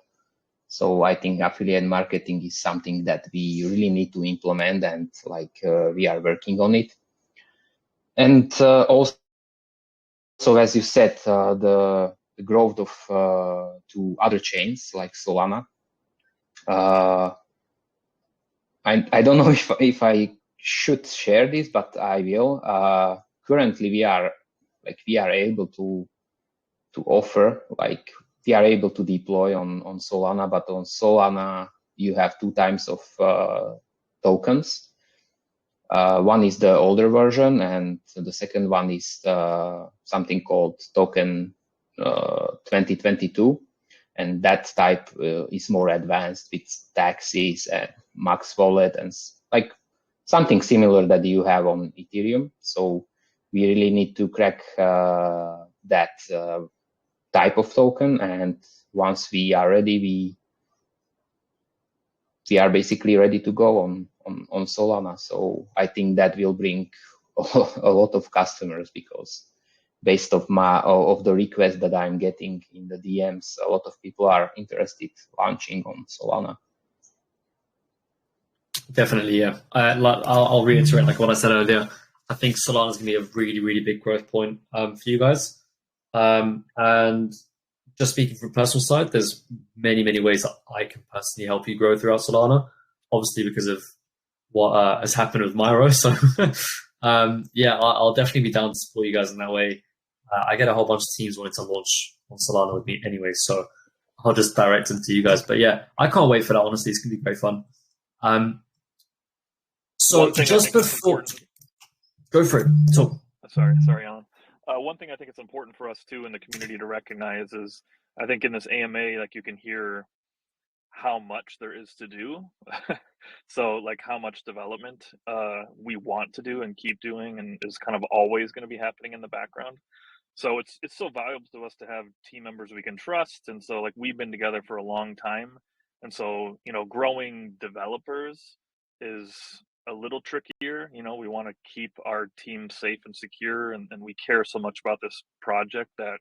So I think affiliate marketing is something that we really need to implement, and we are working on it. And also, as you said, the growth of to other chains like Solana. I don't know if I should share this, but I will. Currently, we are able to offer, we are able to deploy on Solana, but on Solana you have 2 types of tokens. One is the older version, and the second one is something called token 2022, and that type is more advanced with taxes and max wallet and something similar that you have on Ethereum. So we really need to crack that type of token, and once we are ready, we are basically ready to go on Solana. So I think that will bring a lot of customers, because based of the request that I'm getting in the DMs, a lot of people are interested launching on Solana. Definitely, yeah. I'll reiterate what I said earlier. I think Solana is going to be a really, really big growth point for you guys. And just speaking from a personal side, there's many, many ways that I can personally help you grow throughout Solana, obviously because of what has happened with Myro. So yeah, I'll definitely be down to support you guys in that way. I get a whole bunch of teams wanting to launch on Solana with me anyway, so I'll just direct them to you guys. But yeah, I can't wait for that, honestly. It's going to be great fun. So just before... Go for it. Talk. Sorry, Alan. One thing I think it's important for us too in the community to recognize is, I think in this AMA, you can hear how much there is to do. So how much development we want to do and keep doing, and is kind of always going to be happening in the background. So it's so valuable to us to have team members we can trust. And so we've been together for a long time. And so, growing developers is a little trickier. We want to keep our team safe and secure, and we care so much about this project that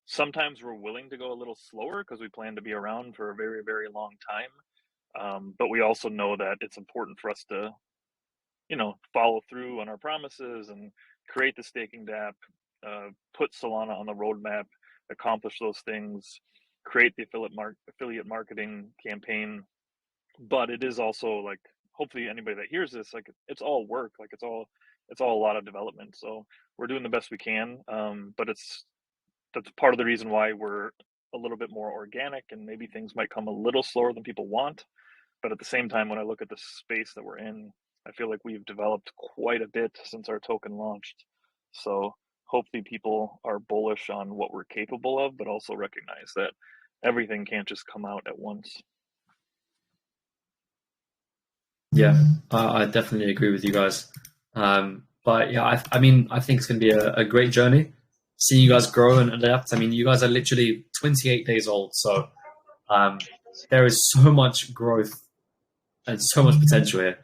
sometimes we're willing to go a little slower because we plan to be around for a very, very long time. But we also know that it's important for us to, follow through on our promises and create the staking DApp, put Solana on the roadmap, accomplish those things, create the affiliate marketing campaign. But it is also hopefully anybody that hears this, it's all work, it's all a lot of development. So we're doing the best we can, but that's part of the reason why we're a little bit more organic, and maybe things might come a little slower than people want. But at the same time, when I look at the space that we're in, I feel like we've developed quite a bit since our token launched. So hopefully people are bullish on what we're capable of, but also recognize that everything can't just come out at once. Yeah, I definitely agree with you guys. But yeah, I mean, I think it's going to be a great journey. Seeing you guys grow and adapt. I mean, you guys are literally 28 days old, so there is so much growth and so much potential here.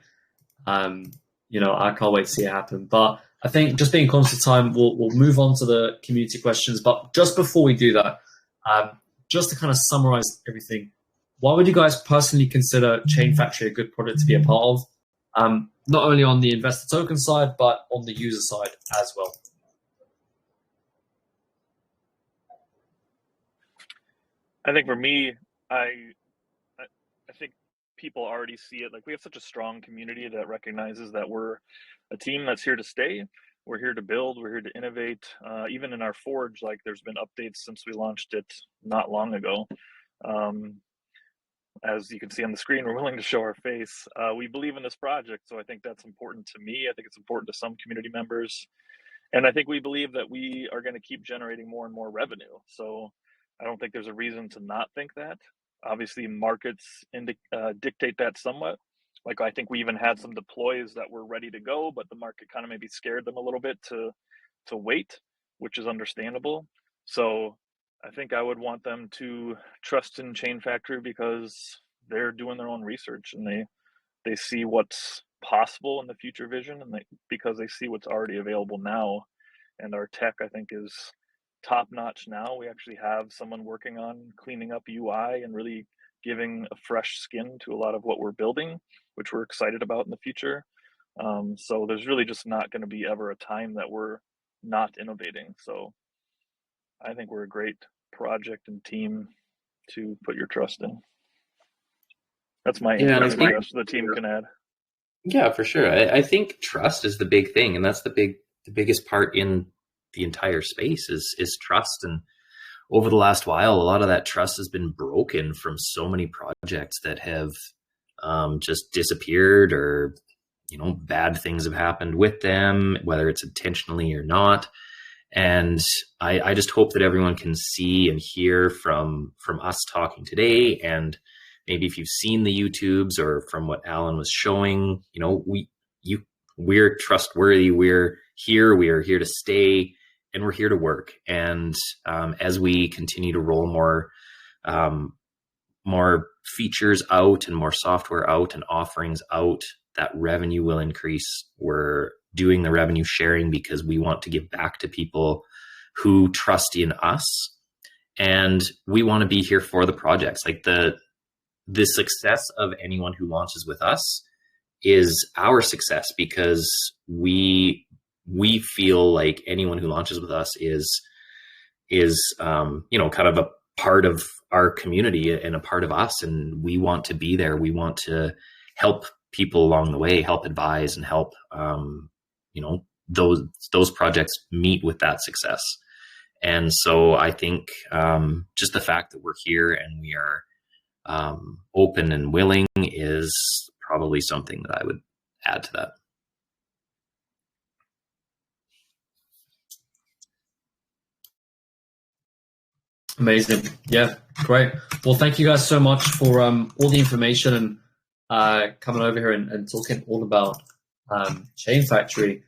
I can't wait to see it happen. But I think, just being conscious of time, we'll move on to the community questions. But just before we do that, just to kind of summarize everything, why would you guys personally consider ChainFactory a good product to be a part of? Not only on the investor token side, but on the user side as well. I think for me, I think people already see it. Like, we have such a strong community that recognizes that we're a team that's here to stay. We're here to build, we're here to innovate. Even in our Forge, like, there's been updates since we launched it not long ago. As you can see on the screen, we're willing to show our face. We believe in this project, so I think that's important to me. I think it's important to some community members. And I think we believe that we are going to keep generating more and more revenue. So I don't think there's a reason to not think that. Obviously, markets dictate that somewhat. Like, I think we even had some deploys that were ready to go, but the market kind of maybe scared them a little bit to wait, which is understandable. So I think I would want them to trust in ChainFactory because they're doing their own research, and they see what's possible in the future vision, and because they see what's already available now. And our tech, I think, is top notch now. We actually have someone working on cleaning up UI and really giving a fresh skin to a lot of what we're building, which we're excited about in the future. So there's really just not going to be ever a time that we're not innovating. So I think we're a great project and team to put your trust in. That's my answer. and I think The rest of the team can add. yeah, for sure. I think trust is the big thing, and that's the biggest part in the entire space is trust. And over the last while, a lot of that trust has been broken from so many projects that have just disappeared, or bad things have happened with them, whether it's intentionally or not. And I just hope that everyone can see and hear from us talking today, and maybe if you've seen the YouTubes or from what Alan was showing, we're trustworthy. We're here. We are here to stay, and we're here to work. And as we continue to roll more features out and more software out and offerings out, that revenue will increase. We're doing the revenue sharing because we want to give back to people who trust in us, and we want to be here for the projects. Like, the success of anyone who launches with us is our success, because we feel like anyone who launches with us is kind of a part of our community and a part of us, and we want to be there. We want to help people along the way, help advise, and help those projects meet with that success. And so I think just the fact that we're here and we are open and willing is probably something that I would add to that. Amazing. Yeah, great. Well, thank you guys so much for all the information and coming over here and talking all about ChainFactory.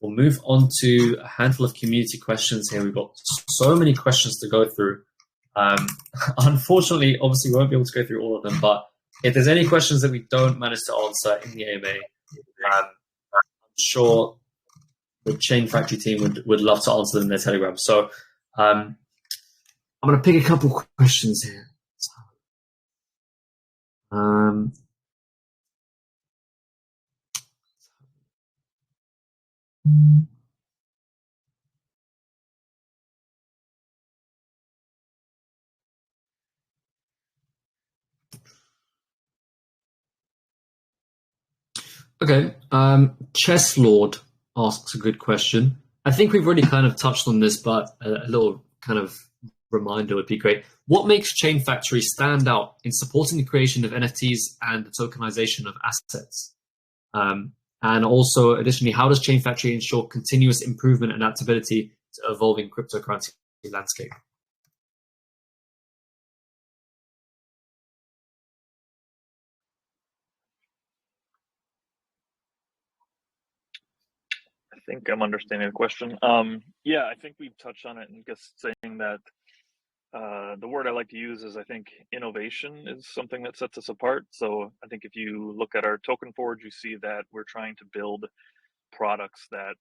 We'll move on to a handful of community questions here. We've got so many questions to go through. Unfortunately, obviously, we won't be able to go through all of them, but if there's any questions that we don't manage to answer in the AMA, I'm sure the ChainFactory team would love to answer them in their Telegram. So I'm going to pick a couple questions here. Okay. Chess Lord asks a good question. I think we've already kind of touched on this, but a little kind of reminder would be great. What makes ChainFactory stand out in supporting the creation of NFTs and the tokenization of assets? And also, additionally, how does ChainFactory ensure continuous improvement and adaptability to evolving cryptocurrency landscape? I think I'm understanding the question. Yeah, I think we've touched on it, and just saying that the word I like to use is, I think, innovation is something that sets us apart. So I think if you look at our token forge, you see that we're trying to build products that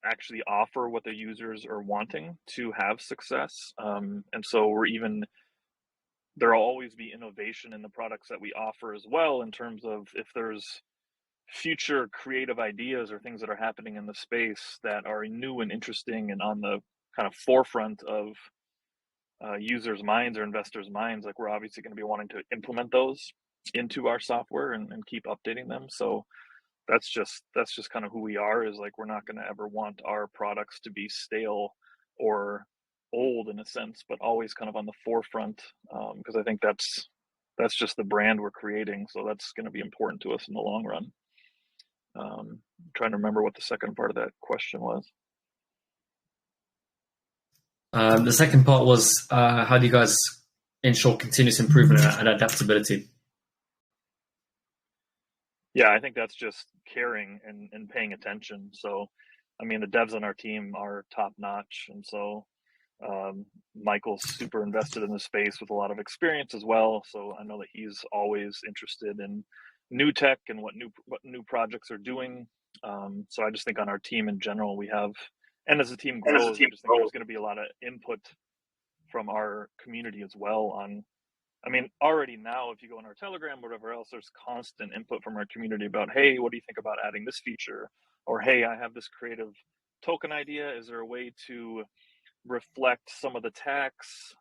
actually offer what the users are wanting to have success. And so there'll always be innovation in the products that we offer as well, in terms of if there's future creative ideas or things that are happening in the space that are new and interesting and on the kind of forefront of users' minds or investors' minds, like, we're obviously going to be wanting to implement those. into our software and keep updating them. So that's just kind of who we are, is like, we're not going to ever want our products to be stale or old in a sense, but always kind of on the forefront, because I think that's just the brand we're creating. So that's going to be important to us in the long run. Trying to remember what the second part of that question was. The second part was, how do you guys ensure continuous improvement and adaptability? Yeah, I think that's just caring and paying attention. So, I mean, the devs on our team are top notch. And so Michael's super invested in the space with a lot of experience as well. So I know that he's always interested in new tech and what new projects are doing. So I just think on our team in general, we have, and as the team grows, I just think there's going to be a lot of input from our community as well on, I mean, already now, if you go on our Telegram or whatever else, there's constant input from our community about, hey, what do you think about adding this feature? Or, hey, I have this creative token idea. Is there a way to reflect some of the tax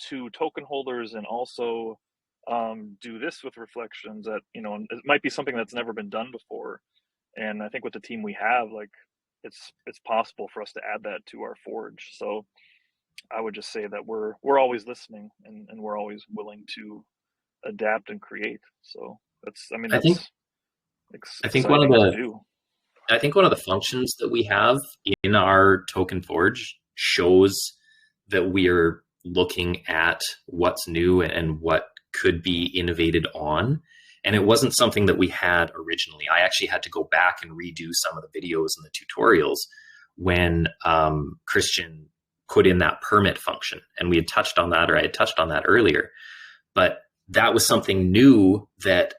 to token holders and also do this with reflections that, you know, it might be something that's never been done before. And I think with the team we have, like, it's possible for us to add that to our Forge. So I would just say that we're always listening and we're always willing to adapt and create. So I think one of the functions that we have in our token Forge shows that we're looking at what's new and what could be innovated on. And it wasn't something that we had originally. I actually had to go back and redo some of the videos and the tutorials when Christian put in that permit function. And we had touched on that, or I had touched on that earlier. But that was something new that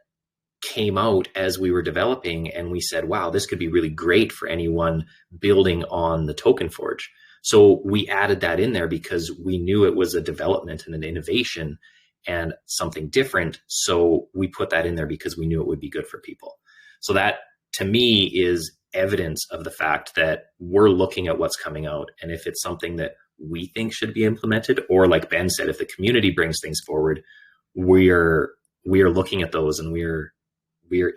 came out as we were developing. And we said, wow, this could be really great for anyone building on the token Forge. So we added that in there because we knew it was a development and an innovation and something different. So we put that in there because we knew it would be good for people. So that, to me, is evidence of the fact that we're looking at what's coming out. And if it's something that we think should be implemented, or like Ben said, if the community brings things forward, we're looking at those and we're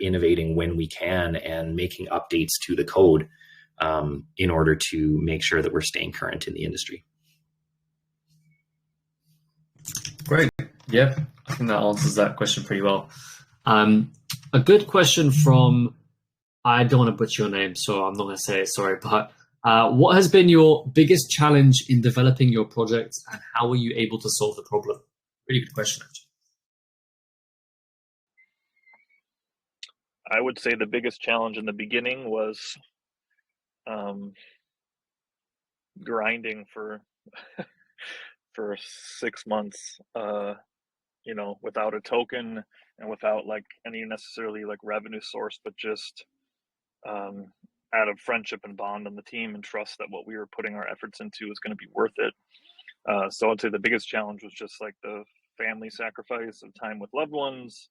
innovating when we can and making updates to the code in order to make sure that we're staying current in the industry. Great. Yeah, I think that answers that question pretty well. A good question from, I don't want to butcher your name, so I'm not going to say it, sorry, but what has been your biggest challenge in developing your project and how were you able to solve the problem? Really good question, actually. I would say the biggest challenge in the beginning was grinding for 6 months, you know, without a token and without like any necessarily like revenue source, but just out of friendship and bond on the team and trust that what we were putting our efforts into is going to be worth it. So I'd say the biggest challenge was just like the family sacrifice of time with loved ones,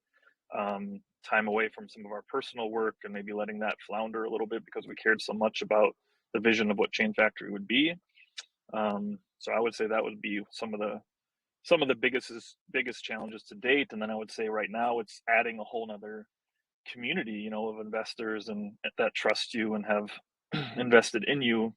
time away from some of our personal work, and maybe letting that flounder a little bit because we cared so much about the vision of what ChainFactory would be. So I would say that would be some of the biggest challenges to date. And then I would say right now it's adding a whole nother community, you know, of investors and that trust you and have invested in you,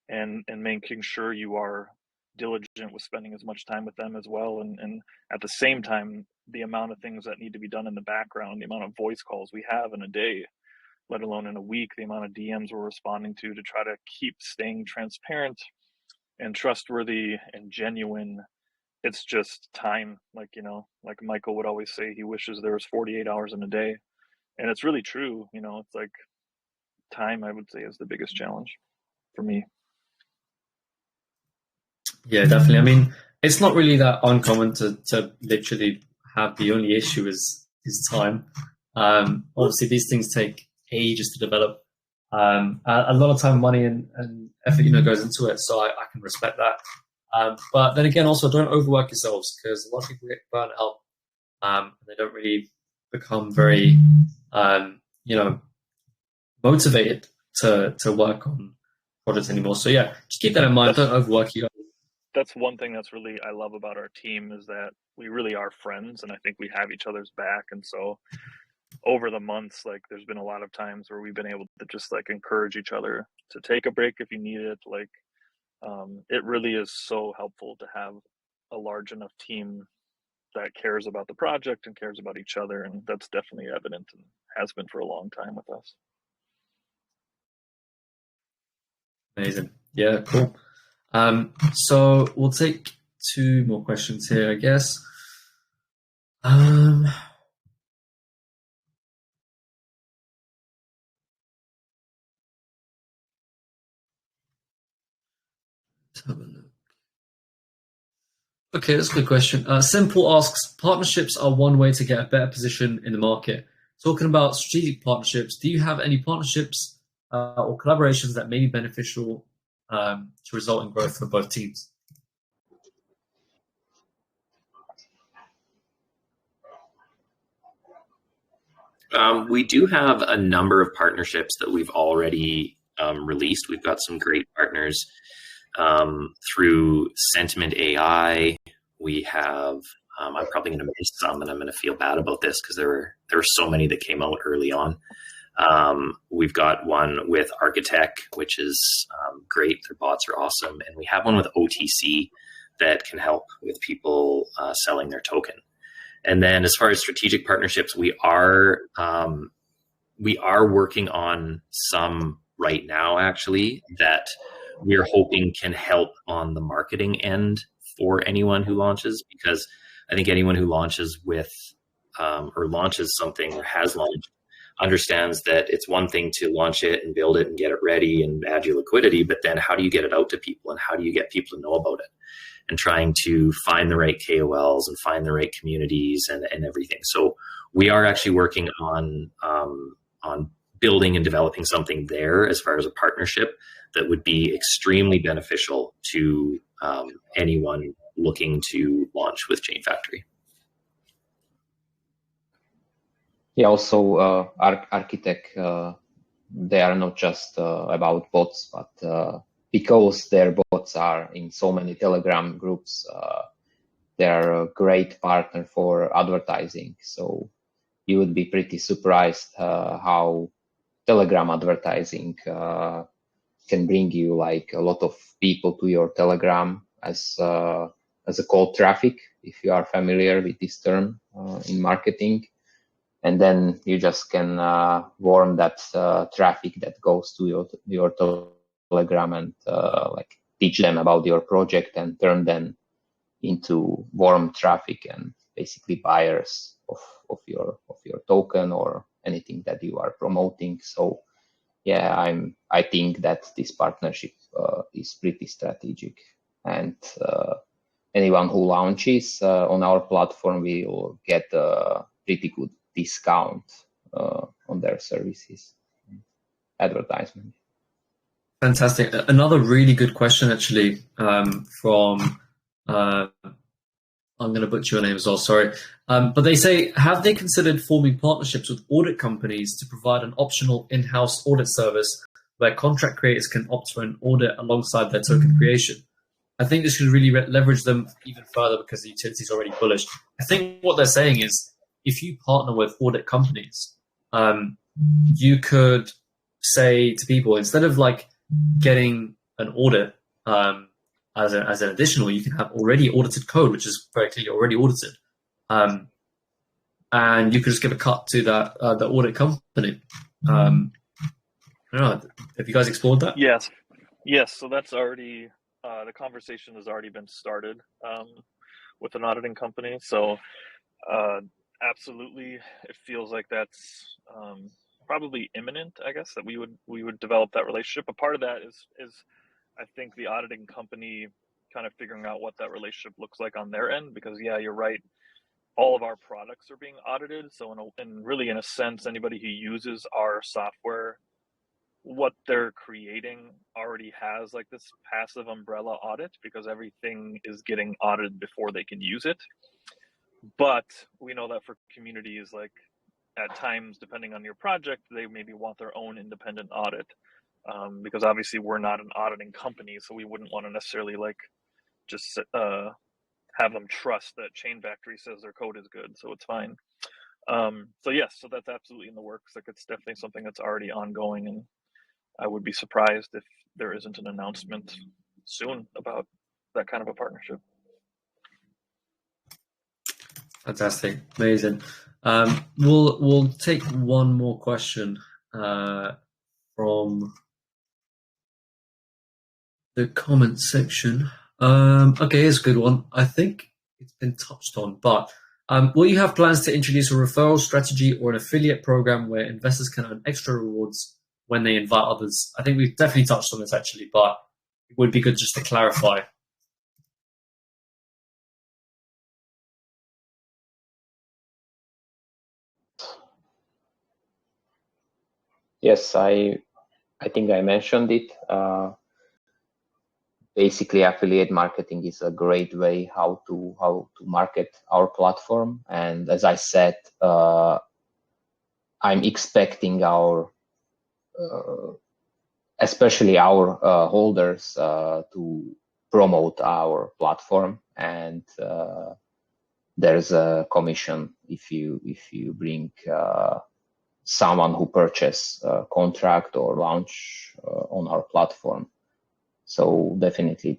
and making sure you are diligent with spending as much time with them as well. And at the same time, the amount of things that need to be done in the background, the amount of voice calls we have in a day, let alone in a week, the amount of DMs we're responding to try to keep staying transparent and trustworthy and genuine. It's just time. Like, you know, like Michael would always say, he wishes there was 48 hours in a day. And it's really true. You know, it's like time, I would say, is the biggest challenge for me. Yeah, definitely. I mean, it's not really that uncommon to literally have the only issue is time. Obviously, these things take ages to develop. A lot of time, money, and effort, you know, goes into it. So I can respect that. But then again, also don't overwork yourselves, because a lot of people get burnt out. And they don't really become very, you know, motivated to work on projects anymore. So yeah, just keep that in mind. Don't overwork you. that's one thing that's really I love about our team is that we really are friends, and I think we have each other's back. And so over the months, like there's been a lot of times where we've been able to just like encourage each other to take a break if you need it. Like it really is so helpful to have a large enough team that cares about the project and cares about each other, and that's definitely evident and has been for a long time with us. Amazing. Yeah, cool. So we'll take two more questions here, I guess. Let's have a look. Okay, that's a good question. Simple asks, partnerships are one way to get a better position in the market. Talking about strategic partnerships, do you have any partnerships or collaborations that may be beneficial to result in growth for both teams? We do have a number of partnerships that we've already released. We've got some great partners through Sentiment AI. We have, I'm probably going to miss some, and I'm going to feel bad about this because there were so many that came out early on. We've got one with Architect, which is great. Their bots are awesome. And we have one with OTC that can help with people selling their token. And then as far as strategic partnerships, we are working on some right now, actually, that we're hoping can help on the marketing end for anyone who launches, because I think anyone who launches with or launches something or has launched understands that it's one thing to launch it and build it and get it ready and add your liquidity, but then how do you get it out to people and how do you get people to know about it? And trying to find the right KOLs and find the right communities and everything. So we are actually working on building and developing something there as far as a partnership that would be extremely beneficial to anyone looking to launch with ChainFactory. Yeah, also Architect, they are not just about bots, but because their bots are in so many Telegram groups, they are a great partner for advertising. So you would be pretty surprised how Telegram advertising can bring you like a lot of people to your Telegram as a cold traffic, if you are familiar with this term in marketing. And then you just can warm that traffic that goes to your Telegram and like teach them about your project and turn them into warm traffic and basically buyers of your token or anything that you are promoting. So yeah, I think that this partnership is pretty strategic, and anyone who launches on our platform will get a pretty good discount on their services advertisement. Fantastic. Another really good question, actually, from I'm going to butcher your name as well, sorry. But they say, have they considered forming partnerships with audit companies to provide an optional in-house audit service where contract creators can opt for an audit alongside their token creation? I think this could really leverage them even further because the utility is already bullish. I think what they're saying is, if you partner with audit companies, you could say to people, instead of like getting an audit as an additional, you can have already audited code, which is very clearly already audited, and you could just give a cut to that the audit company. I don't know. Have you guys explored that? Yes. So that's already the conversation has already been started with an auditing company. So absolutely, it feels like that's probably imminent. I guess that we would develop that relationship. A part of that is I think the auditing company kind of figuring out what that relationship looks like on their end, because yeah, you're right. All of our products are being audited. So in a sense, anybody who uses our software, what they're creating already has like this passive umbrella audit because everything is getting audited before they can use it. But we know that for communities, like at times, depending on your project, they maybe want their own independent audit. Because obviously we're not an auditing company, so we wouldn't want to necessarily like just have them trust that ChainFactory says their code is good, so it's fine. So yes, so that's absolutely in the works. Like, it's definitely something that's already ongoing, and I would be surprised if there isn't an announcement soon about that kind of a partnership. Fantastic, amazing. We'll take one more question from the comment section. Okay, here's a good one. I think it's been touched on, but will you have plans to introduce a referral strategy or an affiliate program where investors can earn extra rewards when they invite others? I think we've definitely touched on this actually, but it would be good just to clarify. Yes, I think I mentioned it. Basically, affiliate marketing is a great way how to market our platform. And as I said, I'm expecting our especially our holders to promote our platform, and there's a commission if you bring someone who purchase a contract or launch on our platform. So definitely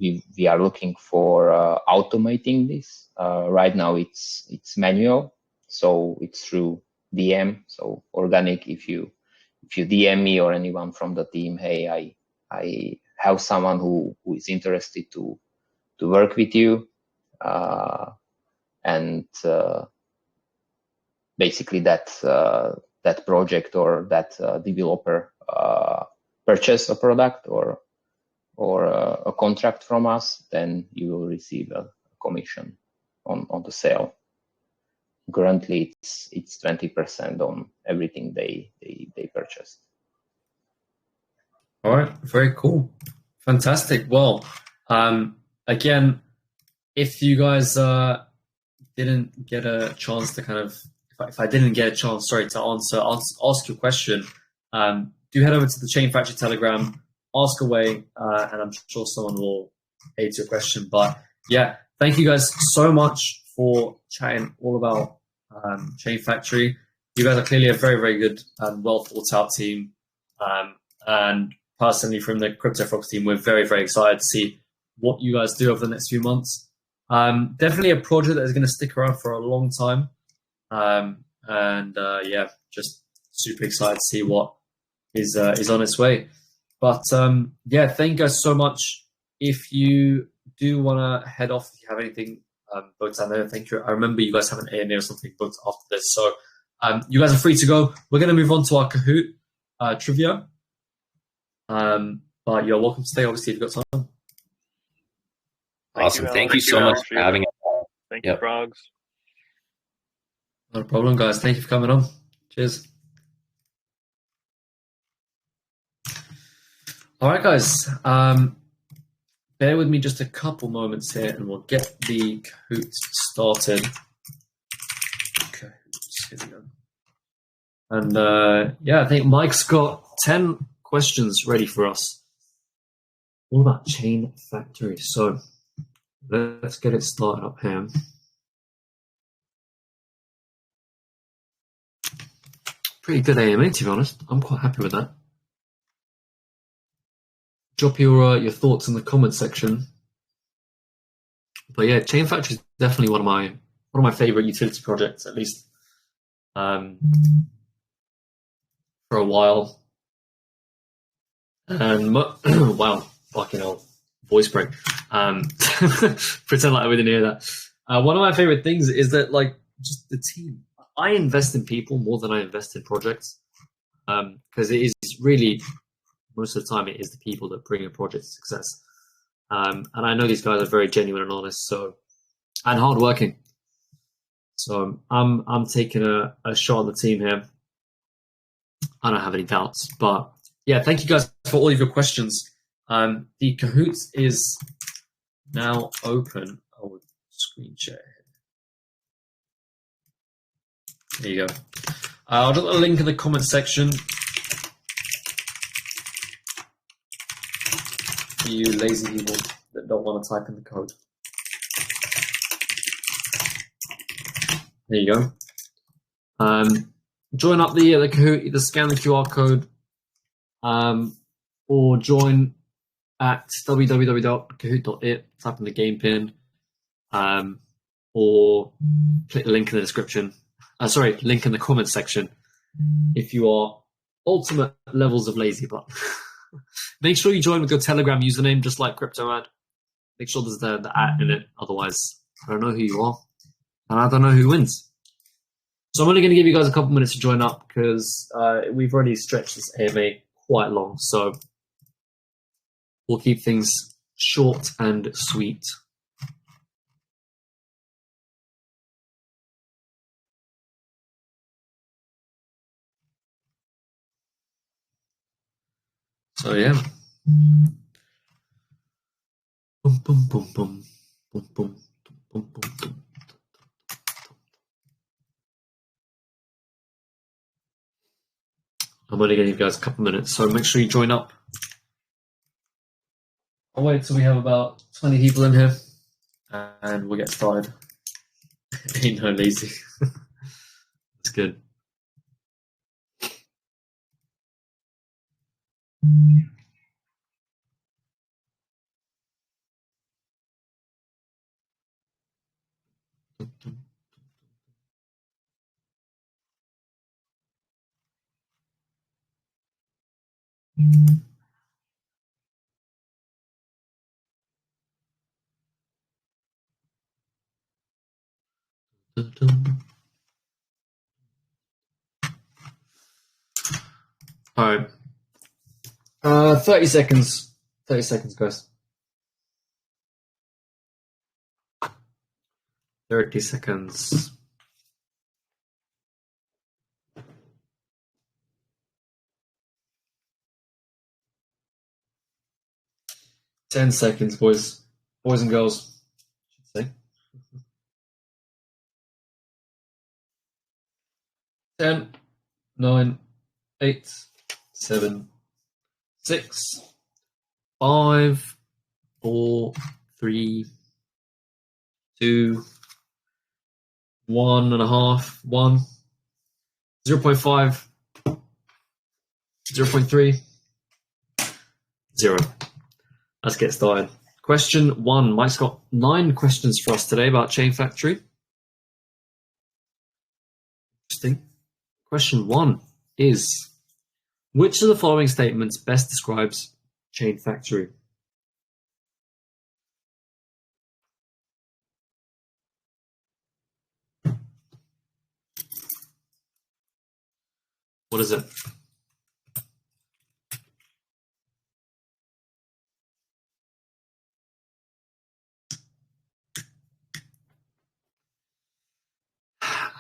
we are looking for automating this. Right now it's manual, so it's through DM, so organic. If you DM me or anyone from the team, hey, I have someone who is interested to work with you, and basically that project or that developer purchase a product or a contract from us, then you will receive a commission on the sale. Currently, it's 20% on everything they purchased. All right, very cool, fantastic. Well, again, if you guys didn't get a chance to kind of, if I didn't get a chance, sorry, to ask your question, do head over to the ChainFactory Telegram, ask away, and I'm sure someone will answer your question. But yeah, thank you guys so much for chatting all about ChainFactory. You guys are clearly a very, very good and well thought out team. And personally, from the CryptoFrogs team, we're very, very excited to see what you guys do over the next few months. Definitely a project that is going to stick around for a long time. Yeah, just super excited to see what is on its way. But yeah, thank you guys so much. If you do want to head off, if you have anything booked, I know, thank you. I remember you guys have an AMA or something booked after this, so you guys are free to go. We're going to move on to our Kahoot trivia. But you're welcome to stay, obviously, if you've got time. Awesome. Thank you so much for having us. Thank you, Frogs. No problem, guys. Thank you for coming on. Cheers. All right, guys. Bear with me just a couple moments here, and we'll get the Kahoot started. Kahoots, here we go. And yeah, I think Mike's got 10 questions ready for us, all about ChainFactory. So let's get it started up here. Pretty good AMA, to be honest. I'm quite happy with that. Drop your thoughts in the comment section. But yeah, ChainFactory is definitely one of my favorite utility projects, at least for a while. And wow, fucking hell, voice break. Pretend like I didn't hear that. One of my favorite things is that, like, just the team. I invest in people more than I invest in projects, because it is really, most of the time, it is the people that bring a project to success. And I know these guys are very genuine and honest, and hardworking. So I'm taking a shot at the team here. I don't have any doubts, but yeah, thank you guys for all of your questions. The Kahoot is now open. I will screen share. There you go. I'll drop a link in the comment section. You lazy people that that don't want to type in the code. There you go. Join up the Kahoot, either scan the QR code or join at www.kahoot.it, type in the game pin, or click the link in the description. Link in the comment section if you are ultimate levels of lazy, but make sure you join with your Telegram username, just like CryptoMad. Make sure there's the @ in it, otherwise I don't know who you are, and I don't know who wins. So I'm only going to give you guys a couple minutes to join up because we've already stretched this AMA quite long, so we'll keep things short and sweet. So yeah. Boom, boom, boom, boom, boom, boom, boom, boom, boom. I'm only going to give you guys a couple minutes, so make sure you join up. I'll wait till we have about 20 people in here, and we'll get started. Ain't no lazy. That's good. All right. 30 seconds. 30 seconds, guys. 30 seconds. Ten seconds, boys. Boys and girls, I should say. 10, 9, 8, 7, 6, 5, 4, 3, 2, 1.5, 1, 0.5, 0.3, 0. Let's get started. Question 1. Mike's got 9 questions for us today about ChainFactory. Interesting. Question 1 is, which of the following statements best describes ChainFactory? What is it?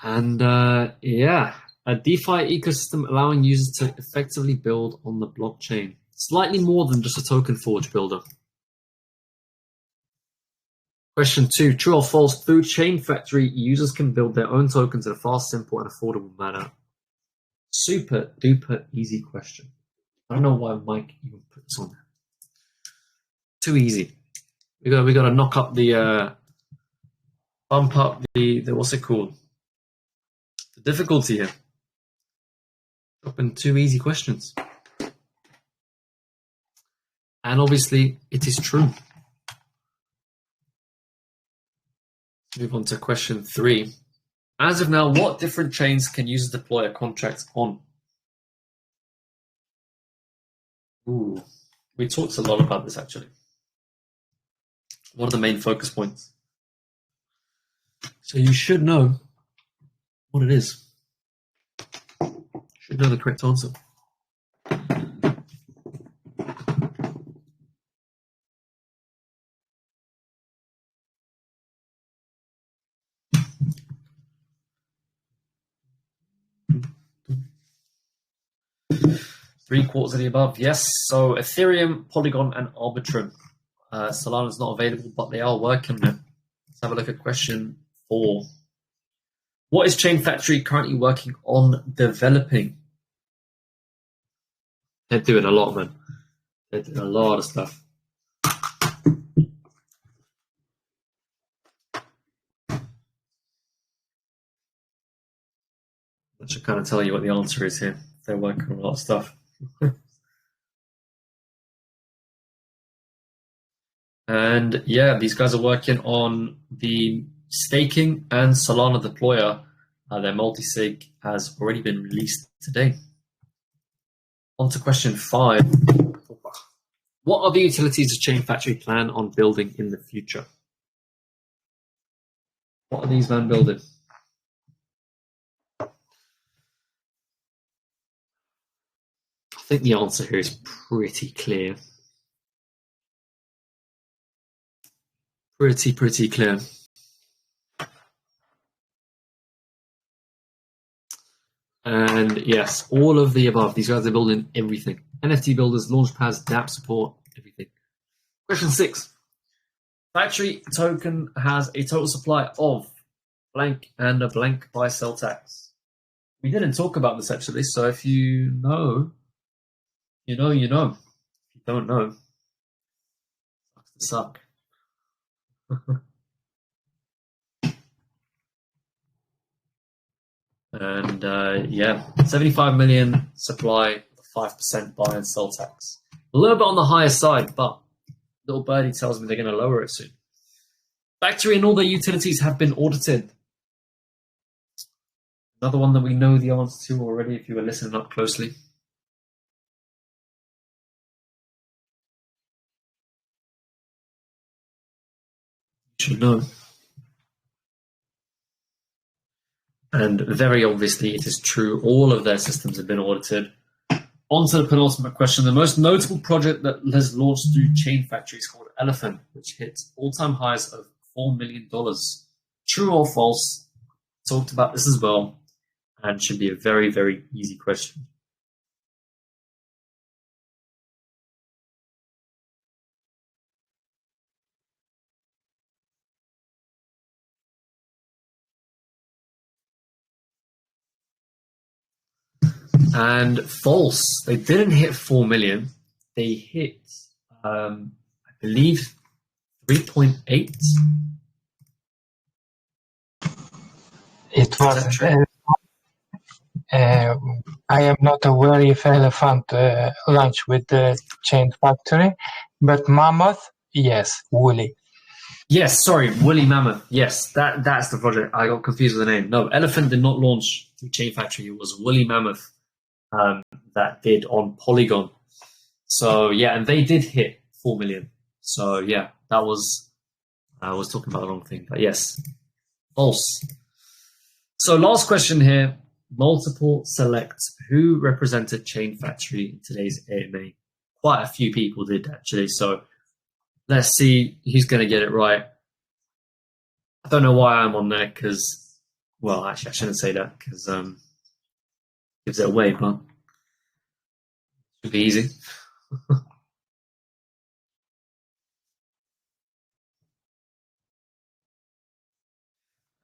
And yeah, a DeFi ecosystem allowing users to effectively build on the blockchain. Slightly more than just a token forge builder. Question 2, true or false? Through ChainFactory, users can build their own tokens in a fast, simple, and affordable manner. Super duper easy question. I don't know why Mike even put this on there. Too easy. We got to knock up the bump up the what's it called? The difficulty here. Dropping 2 easy questions. And obviously it is true. Let's move on to question 3. As of now, what different chains can users deploy a contract on? Ooh, we talked a lot about this actually. What are the main focus points? So you should know what it is. Should know the correct answer. Three quarters of the above, yes. So Ethereum, Polygon, and Arbitrum. Solana's not available, but they are working on it. Let's have a look at question 4. What is ChainFactory currently working on developing? They're doing a lot, man. They're doing a lot of stuff. That should kind of tell you what the answer is here. They're working on a lot of stuff. And yeah, these guys are working on the staking and Solana deployer. Their multi-sig has already been released today. On to question 5. What are the utilities does ChainFactory plan on building in the future? What are these men building? I think the answer here is pretty clear. Pretty clear. And yes, all of the above. These guys are building everything. NFT builders, launchpads, DApp support, everything. Question 6. Factory token has a total supply of blank and a blank buy-sell tax. We didn't talk about this actually, so if you know, you know. If you don't know, sucks to suck. And yeah, 75 million supply, 5% buy and sell tax. A little bit on the higher side, but little birdie tells me they're going to lower it soon. Factory and all their utilities have been audited. Another one that we know the answer to already if you were listening up closely. You should know. And very obviously it is true. All of their systems have been audited. On to the penultimate question. The most notable project that has launched through ChainFactory is called Elephant, which hit all-time highs of $4 million. True or false? Talked about this as well, and should be a very, very easy question. And false. They didn't hit 4 million. They hit, I believe, 3.8. It was. I am not aware if Elephant launched with the ChainFactory, but Mammoth, yes, Woolly. Yes, sorry, Woolly Mammoth. Yes, that's the project. I got confused with the name. No, Elephant did not launch through ChainFactory. It was Woolly Mammoth that did on Polygon. So yeah, and they did hit 4 million. So yeah, I was talking about the wrong thing. But yes, false. So last question here. Multiple select. Who represented ChainFactory in today's AMA? Quite a few people did actually. So let's see who's going to get it right. I don't know why I'm on there because, well, actually I shouldn't say that because gives it away, but it should be easy.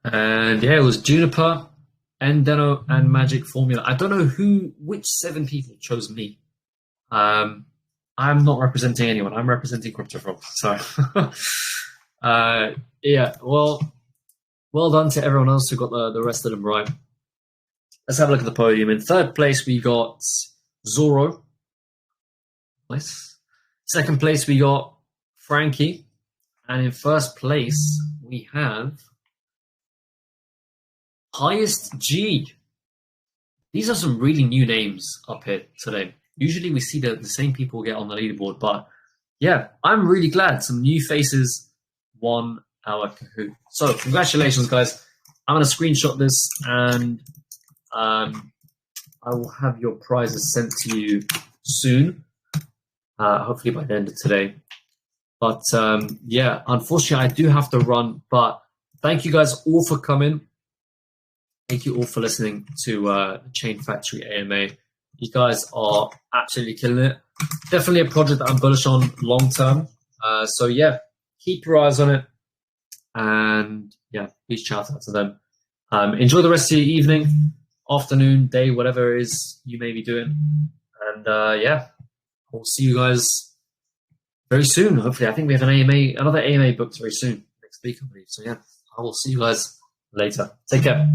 And yeah, it was Juniper, Endeno, and Magic Formula. I don't know which 7 people chose me. I'm not representing anyone. I'm representing CryptoFrogs. So yeah, well done to everyone else who got the rest of them right. Let's have a look at the podium. In third place, we got Zoro. Nice. Second place, we got Frankie. And in first place, we have Highest G. These are some really new names up here today. Usually we see the same people get on the leaderboard, but yeah, I'm really glad some new faces won our Kahoot. So congratulations, guys. I'm going to screenshot this and I will have your prizes sent to you soon, hopefully by the end of today. But yeah, unfortunately, I do have to run, but thank you guys all for coming. Thank you all for listening to the ChainFactory AMA. You guys are absolutely killing it. Definitely a project that I'm bullish on long term. So yeah, keep your eyes on it. And yeah, huge shout out to them. Enjoy the rest of your evening, afternoon, day, whatever it is you may be doing. And yeah, we'll see you guys very soon. Hopefully, I think we have another AMA booked very soon, next week, I believe. So yeah, I will see you guys later. Take care.